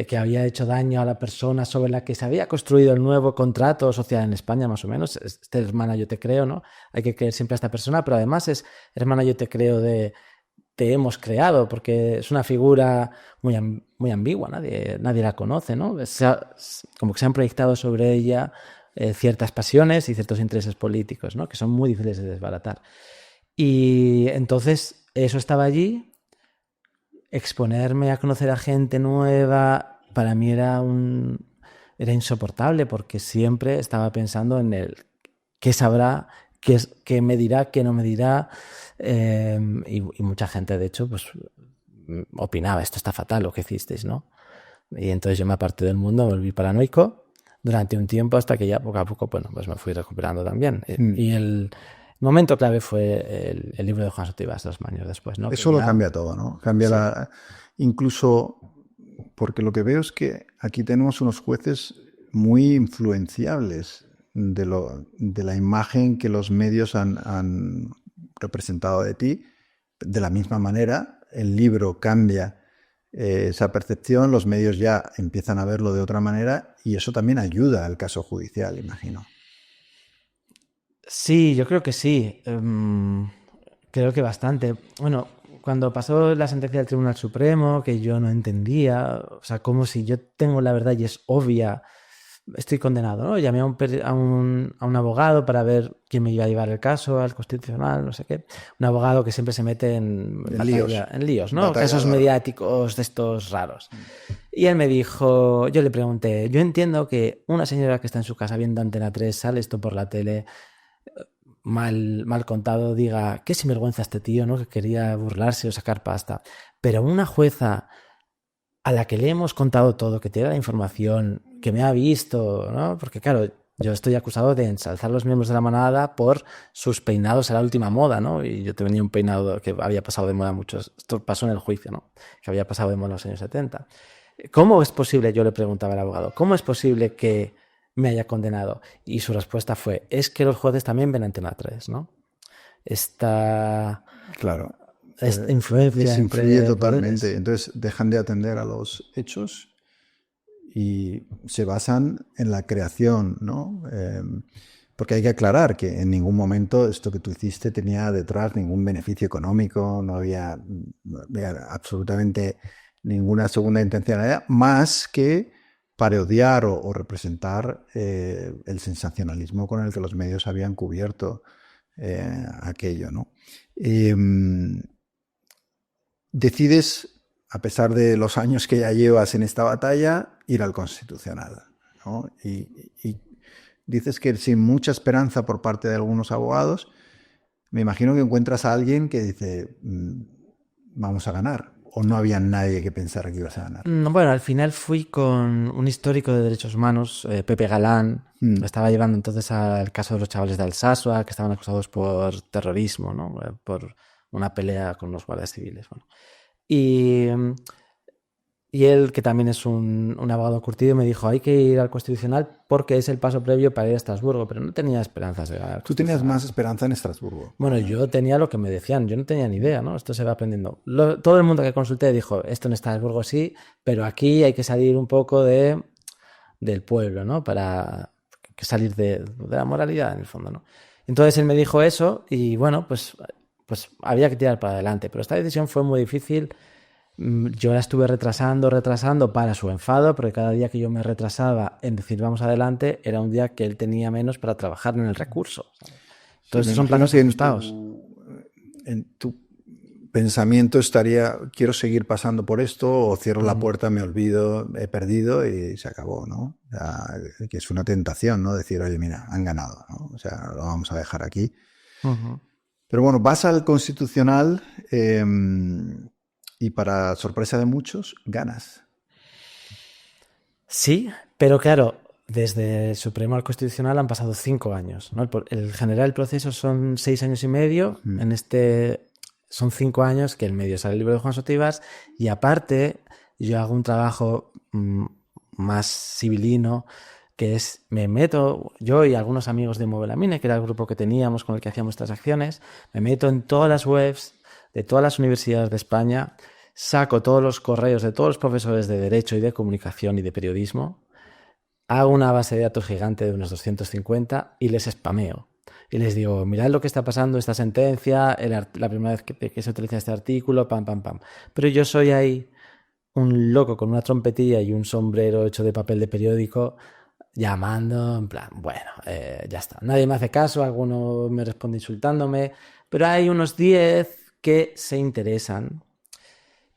que había hecho daño a la persona sobre la que se había construido el nuevo contrato social en España, más o menos. Este hermana yo te creo, ¿no? Hay que creer siempre a esta persona, pero además es hermana yo te creo te hemos creado, porque es una figura muy ambigua, nadie la conoce, ¿no? Como que se han proyectado sobre ella ciertas pasiones y ciertos intereses políticos, ¿no? Que son muy difíciles de desbaratar. Y entonces eso estaba allí, exponerme a conocer a gente nueva, para mí era insoportable, porque siempre estaba pensando en el qué sabrá, qué me dirá, qué no me dirá, y mucha gente, de hecho, pues opinaba, esto está fatal lo que hicisteis, ¿no? Y entonces yo me aparté del mundo, me volví paranoico durante un tiempo hasta que ya poco a poco, bueno, pues me fui recuperando también. Y el momento clave fue el libro de Juan Sotoibas 2 años después, ¿no? Eso lo cambia todo, ¿no? Cambia incluso porque lo que veo es que aquí tenemos unos jueces muy influenciables de la imagen que los medios han representado de ti. De la misma manera, el libro cambia esa percepción, los medios ya empiezan a verlo de otra manera y eso también ayuda al caso judicial, imagino. Sí, yo creo que sí. Creo que bastante. Bueno, cuando pasó la sentencia del Tribunal Supremo, que yo no entendía, o sea, como si yo tengo la verdad y es obvia, estoy condenado, ¿no? Llamé a un abogado para ver quién me iba a llevar el caso al Constitucional, no sé qué. Un abogado que siempre se mete en líos, ¿no? Casos mediáticos de estos raros. Y él me dijo, yo le pregunté, yo entiendo que una señora que está en su casa viendo Antena 3, sale esto por la tele, mal contado, diga, qué sinvergüenza este tío, ¿no? Que quería burlarse o sacar pasta. Pero una jueza a la que le hemos contado todo, que tiene la información, que me ha visto, ¿no? Porque claro, yo estoy acusado de ensalzar a los miembros de la manada por sus peinados a la última moda, ¿no? Y yo tenía un peinado que había pasado de moda muchos. Esto pasó en el juicio, ¿no? Que había pasado de moda en los años 70. ¿Cómo es posible? Yo le preguntaba al abogado, ¿cómo es posible que me haya condenado? Y su respuesta fue, es que los jueces también ven Antena 3, ¿no? Esta influencia. Les influye totalmente. Poderes. Entonces dejan de atender a los hechos y se basan en la creación, ¿no? Porque hay que aclarar que en ningún momento esto que tú hiciste tenía detrás ningún beneficio económico, no había absolutamente ninguna segunda intencionalidad, más que parodiar o representar el sensacionalismo con el que los medios habían cubierto aquello, ¿no? Decides, a pesar de los años que ya llevas en esta batalla, ir al Constitucional, ¿no? Y dices que sin mucha esperanza por parte de algunos abogados, me imagino que encuentras a alguien que dice, vamos a ganar. ¿O no había nadie que pensara que ibas a ganar? Bueno, al final fui con un histórico de derechos humanos, Pepe Galán. Lo estaba llevando entonces al caso de los chavales de Alsasua, que estaban acusados por terrorismo, ¿no? Por una pelea con los guardias civiles. Bueno. Y él, que también es un abogado curtido, me dijo, hay que ir al Constitucional porque es el paso previo para ir a Estrasburgo, pero no tenía esperanzas de ganar. Tú tenías más esperanza en Estrasburgo. Bueno, yo tenía lo que me decían, yo no tenía ni idea, ¿no? Esto se va aprendiendo. Todo el mundo que consulté dijo, esto en Estrasburgo sí, pero aquí hay que salir un poco del pueblo, ¿no? Para salir de la moralidad, en el fondo, ¿no? Entonces él me dijo eso y bueno, pues había que tirar para adelante, pero esta decisión fue muy difícil. Yo la estuve retrasando para su enfado, porque cada día que yo me retrasaba en decir vamos adelante, era un día que él tenía menos para trabajar en el recurso. Entonces son planos ajustados. En tu pensamiento estaría, quiero seguir pasando por esto, o cierro la puerta, me olvido, he perdido y se acabó, ¿no? O sea, que es una tentación, ¿no? Decir, oye, mira, han ganado, ¿no? O sea, lo vamos a dejar aquí. Pero bueno, vas al Constitucional y para sorpresa de muchos, ganas. Sí, pero claro, desde el Supremo al Constitucional han pasado 5 años, ¿no? El general del proceso son 6 años y medio, en este son 5 años que en medio sale el libro de Juan Sotíbas y aparte yo hago un trabajo más civilino, que es, me meto, yo y algunos amigos de Mueve la Mine, que era el grupo que teníamos con el que hacíamos estas acciones, me meto en todas las webs de todas las universidades de España, saco todos los correos de todos los profesores de Derecho y de Comunicación y de Periodismo, hago una base de datos gigante de unos 250 y les spameo. Y les digo, mirad lo que está pasando, esta sentencia, la primera vez que se utiliza este artículo, pam, pam, pam. Pero yo soy ahí un loco con una trompetilla y un sombrero hecho de papel de periódico, llamando, en plan, bueno, ya está. Nadie me hace caso, alguno me responde insultándome, pero hay unos 10 que se interesan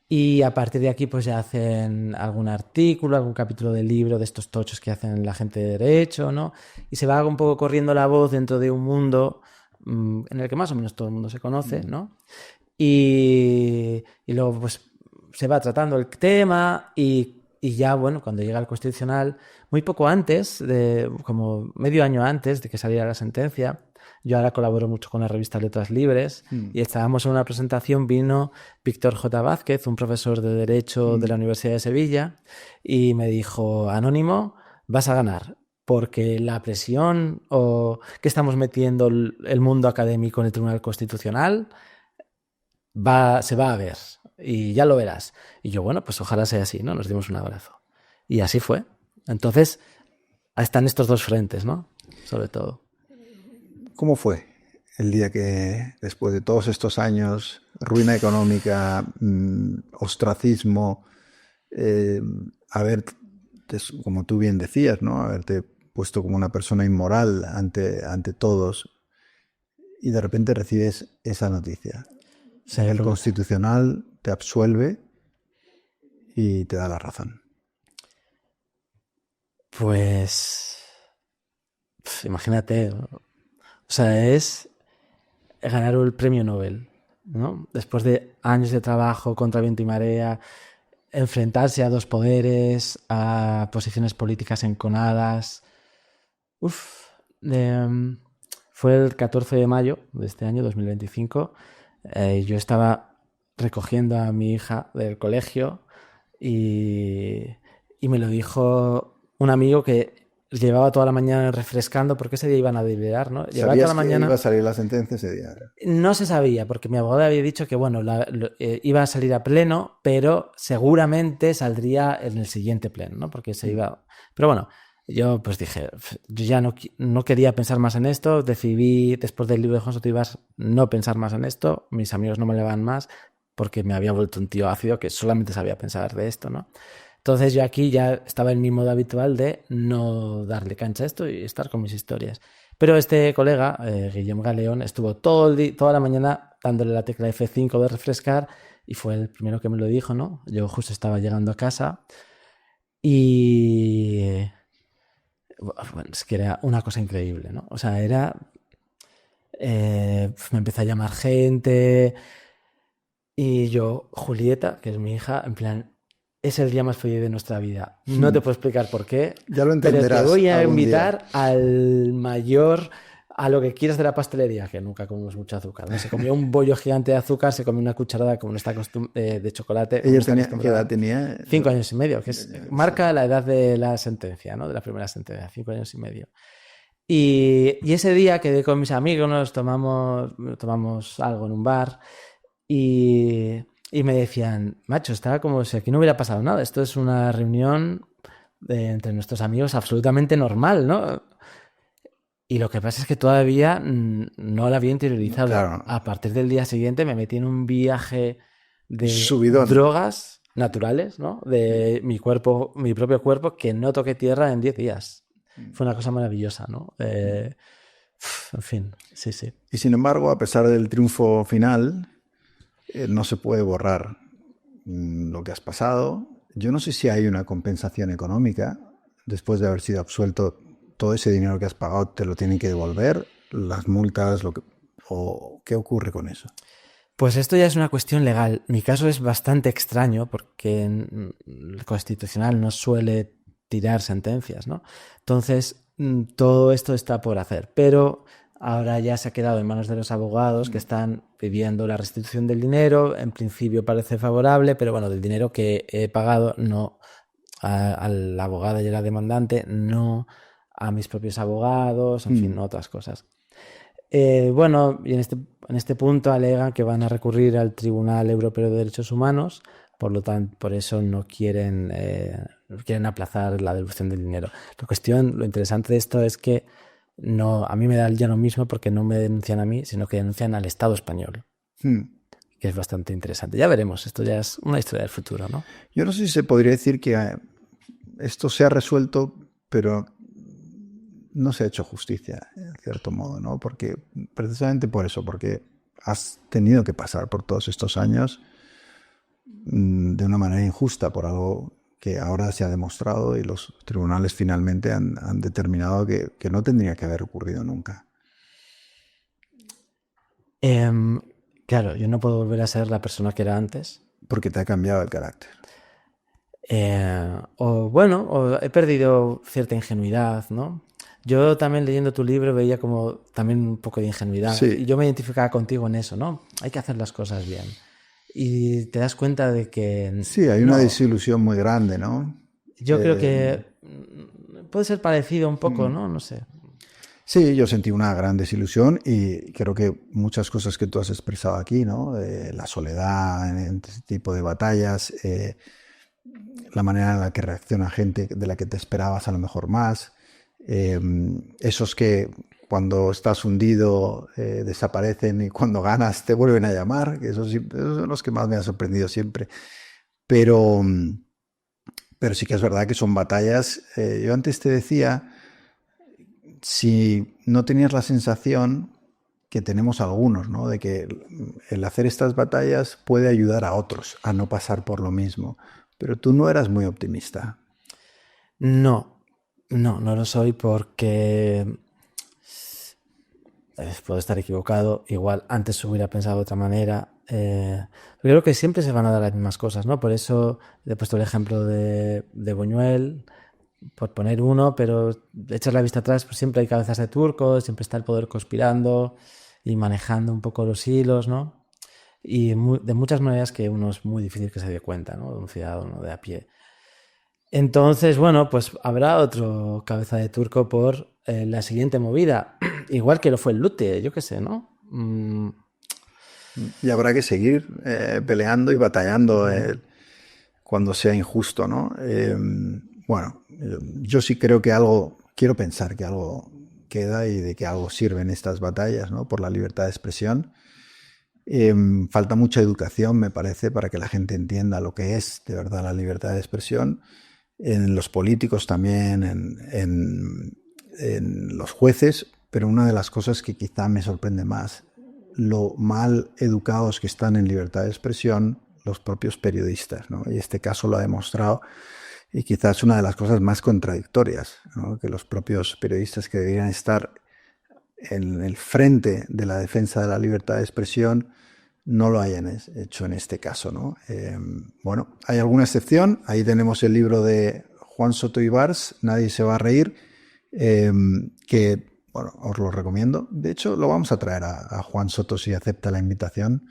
y a partir de aquí pues ya hacen algún artículo, algún capítulo del libro de estos tochos que hacen la gente de derecho, ¿no? Y se va un poco corriendo la voz dentro de un mundo en el que más o menos todo el mundo se conoce, ¿no? Y luego pues se va tratando el tema y ya, bueno, cuando llega al Constitucional, muy poco antes, como medio año antes de que saliera la sentencia, yo ahora colaboro mucho con la revista Letras Libres y estábamos en una presentación, vino Víctor J. Vázquez, un profesor de Derecho de la Universidad de Sevilla, y me dijo, Anónimo, vas a ganar, porque la presión que estamos metiendo el mundo académico en el Tribunal Constitucional se va a ver y ya lo verás. Y yo, bueno, pues ojalá sea así, ¿no? Nos dimos un abrazo. Y así fue. Entonces, están estos dos frentes, ¿no? Sobre todo. ¿Cómo fue el día que, después de todos estos años, ruina económica, ostracismo, como tú bien decías, ¿no? Haberte puesto como una persona inmoral ante todos y de repente recibes esa noticia? Sí, el Constitucional te absuelve y te da la razón. Pues imagínate, o sea, es ganar el premio Nobel, ¿no? Después de años de trabajo contra viento y marea, enfrentarse a dos poderes, a posiciones políticas enconadas. Fue el 14 de mayo de este año, 2025. Yo estaba recogiendo a mi hija del colegio y me lo dijo un amigo que llevaba toda la mañana refrescando porque ese día iban a deliberar, ¿no? Llevaba toda la mañana. ¿Iba a salir la sentencia ese día? No se sabía, porque mi abogado había dicho que bueno, iba a salir a pleno, pero seguramente saldría en el siguiente pleno, ¿no? Porque se iba... Pero bueno, yo pues dije, yo ya no quería pensar más en esto, decidí después del libro de Juan Sotíbas no pensar más en esto, mis amigos no me le van más, porque me había vuelto un tío ácido que solamente sabía pensar de esto, ¿no? Entonces yo aquí ya estaba en mi modo habitual de no darle cancha a esto y estar con mis historias. Pero este colega, Guillem Galeón, estuvo toda la mañana dándole la tecla F5 de refrescar y fue el primero que me lo dijo, ¿no? Yo justo estaba llegando a casa y... Bueno, es que era una cosa increíble, ¿no? O sea, era... me empezó a llamar gente y yo, Julieta, que es mi hija, en plan, es el día más feliz de nuestra vida. No te puedo explicar por qué, Ya lo pero entenderás te voy a algún invitar día. al mayor, a lo que quieras de la pastelería, que nunca comemos mucho azúcar, ¿no? Se comió un bollo gigante de azúcar, se comió una cucharada como no está de chocolate, como no Ella está tenía, ¿qué edad acostumbrada. tenía? 5 años y medio, que marca la edad de la sentencia, ¿no? De la primera sentencia, 5 años y medio. Y ese día quedé con mis amigos, tomamos algo en un bar y me decían, macho, estaba como si aquí no hubiera pasado nada. Esto es una reunión entre nuestros amigos absolutamente normal, ¿no? Y lo que pasa es que todavía no la había interiorizado. Claro, A partir del día siguiente me metí en un viaje de subidón. drogas naturales, ¿no? De mi cuerpo, mi propio cuerpo, que no toqué tierra en 10 días. Fue una cosa maravillosa, ¿no? En fin, sí, sí. Y sin embargo, a pesar del triunfo final, no se puede borrar lo que has pasado. Yo no sé si hay una compensación económica después de haber sido absuelto. Todo ese dinero que has pagado te lo tienen que devolver, las multas, o qué ocurre con eso. Pues esto ya es una cuestión legal. Mi caso es bastante extraño porque el Constitucional no suele tirar sentencias, ¿no? Entonces, todo esto está por hacer. Pero ahora ya se ha quedado en manos de los abogados que están pidiendo la restitución del dinero. En principio parece favorable, pero bueno, del dinero que he pagado, no a la abogada y a la demandante, no a mis propios abogados, en fin, otras cosas. Bueno, y en este punto alegan que van a recurrir al Tribunal Europeo de Derechos Humanos, por lo tanto, por eso no quieren aplazar la devolución del dinero. Lo interesante de esto es que no, a mí me da ya lo mismo porque no me denuncian a mí, sino que denuncian al Estado español, que es bastante interesante. Ya veremos, esto ya es una historia del futuro, ¿no? Yo no sé si se podría decir que esto se ha resuelto, pero no se ha hecho justicia, en cierto modo, ¿no? Porque precisamente por eso, porque has tenido que pasar por todos estos años de una manera injusta, por algo que ahora se ha demostrado y los tribunales finalmente han determinado que no tendría que haber ocurrido nunca. Claro, yo no puedo volver a ser la persona que era antes. Porque te ha cambiado el carácter. O he perdido cierta ingenuidad, ¿no? Yo también leyendo tu libro veía como también un poco de ingenuidad Sí. y yo me identificaba contigo en eso, ¿no? Hay que hacer las cosas bien. Y te das cuenta de que Sí, hay una desilusión muy grande, ¿no? Yo creo que puede ser parecido un poco, ¿no? No sé. Sí, yo sentí una gran desilusión y creo que muchas cosas que tú has expresado aquí, ¿no? La soledad en este tipo de batallas, la manera en la que reacciona gente de la que te esperabas a lo mejor más, esos que cuando estás hundido desaparecen y cuando ganas te vuelven a llamar, que esos son los que más me han sorprendido siempre. Pero sí que es verdad que son batallas. Yo antes te decía, si no tenías la sensación que tenemos algunos, ¿no? De que el hacer estas batallas puede ayudar a otros a no pasar por lo mismo. Pero tú no eras muy optimista. No lo soy porque puedo estar equivocado. Igual antes hubiera pensado de otra manera. Creo que siempre se van a dar las mismas cosas, ¿no? Por eso he puesto el ejemplo de Buñuel, por poner uno, pero echar la vista atrás, pues siempre hay cabezas de turcos, siempre está el poder conspirando y manejando un poco los hilos, ¿no? Y de muchas maneras que uno es muy difícil que se dé cuenta, ¿no? De un ciudadano de a pie. Entonces, bueno, pues habrá otro cabeza de turco por la siguiente movida. Igual que lo fue el Lute, yo qué sé, ¿no? Y habrá que seguir peleando y batallando cuando sea injusto, ¿no? Bueno, yo sí creo que quiero pensar que algo queda y de que algo sirven estas batallas, ¿no? Por la libertad de expresión. Falta mucha educación, me parece, para que la gente entienda lo que es de verdad la libertad de expresión. En los políticos también, en los jueces, pero una de las cosas que quizá me sorprende más, lo mal educados que están en libertad de expresión los propios periodistas, ¿no? Y este caso lo ha demostrado, y quizás una de las cosas más contradictorias, ¿no? Que los propios periodistas que deberían estar en el frente de la defensa de la libertad de expresión no lo hayan hecho en este caso, ¿no? Bueno, hay alguna excepción. Ahí tenemos el libro de Juan Soto Ibars, Nadie se va a reír, que, bueno, os lo recomiendo. De hecho, lo vamos a traer a Juan Soto si acepta la invitación,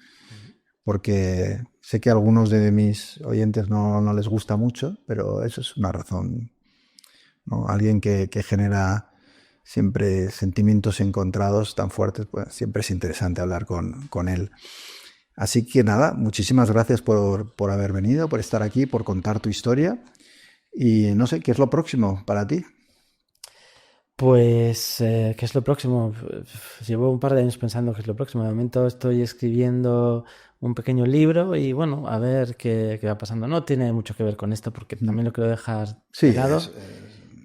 porque sé que a algunos de mis oyentes no les gusta mucho, pero eso es una razón, ¿no? Alguien que genera siempre sentimientos encontrados tan fuertes, pues siempre es interesante hablar con él. Así que nada, muchísimas gracias por haber venido, por estar aquí, por contar tu historia. Y no sé, ¿qué es lo próximo para ti? Pues, ¿qué es lo próximo? Llevo un par de años pensando qué es lo próximo. De momento estoy escribiendo un pequeño libro y bueno, a ver qué va pasando. No tiene mucho que ver con esto porque también lo quiero dejar Sí, de lado,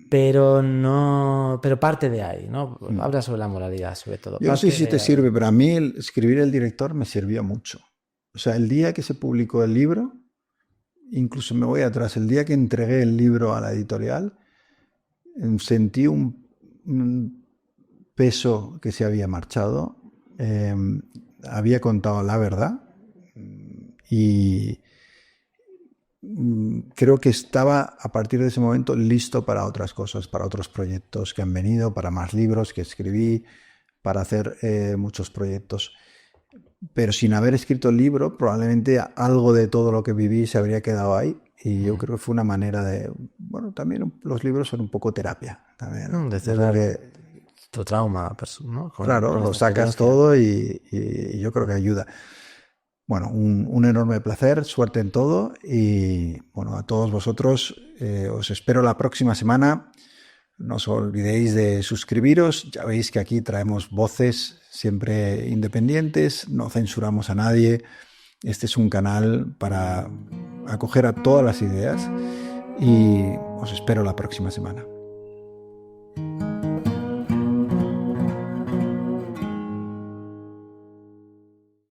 pero no, pero parte de ahí, ¿no? Mm. Habla sobre la moralidad, sobre todo. Yo no sé Parte si de te ahí. sirve, pero a mí escribir el director me sirvió mucho. O sea, el día que se publicó el libro, incluso me voy atrás, el día que entregué el libro a la editorial, sentí un peso que se había marchado. Había contado la verdad y creo que estaba a partir de ese momento listo para otras cosas, para otros proyectos que han venido, para más libros que escribí, para hacer muchos proyectos. Pero sin haber escrito el libro, probablemente algo de todo lo que viví se habría quedado ahí. Y yo creo que fue una manera de... Bueno, también los libros son un poco terapia. También. De Yo creo cerrar que, tu trauma, ¿no? claro, Con lo esta sacas experiencia. todo y yo creo que ayuda. Bueno, un enorme placer, suerte en todo y bueno, a todos vosotros os espero la próxima semana. No os olvidéis de suscribiros, ya veis que aquí traemos voces siempre independientes, no censuramos a nadie. Este es un canal para acoger a todas las ideas y os espero la próxima semana.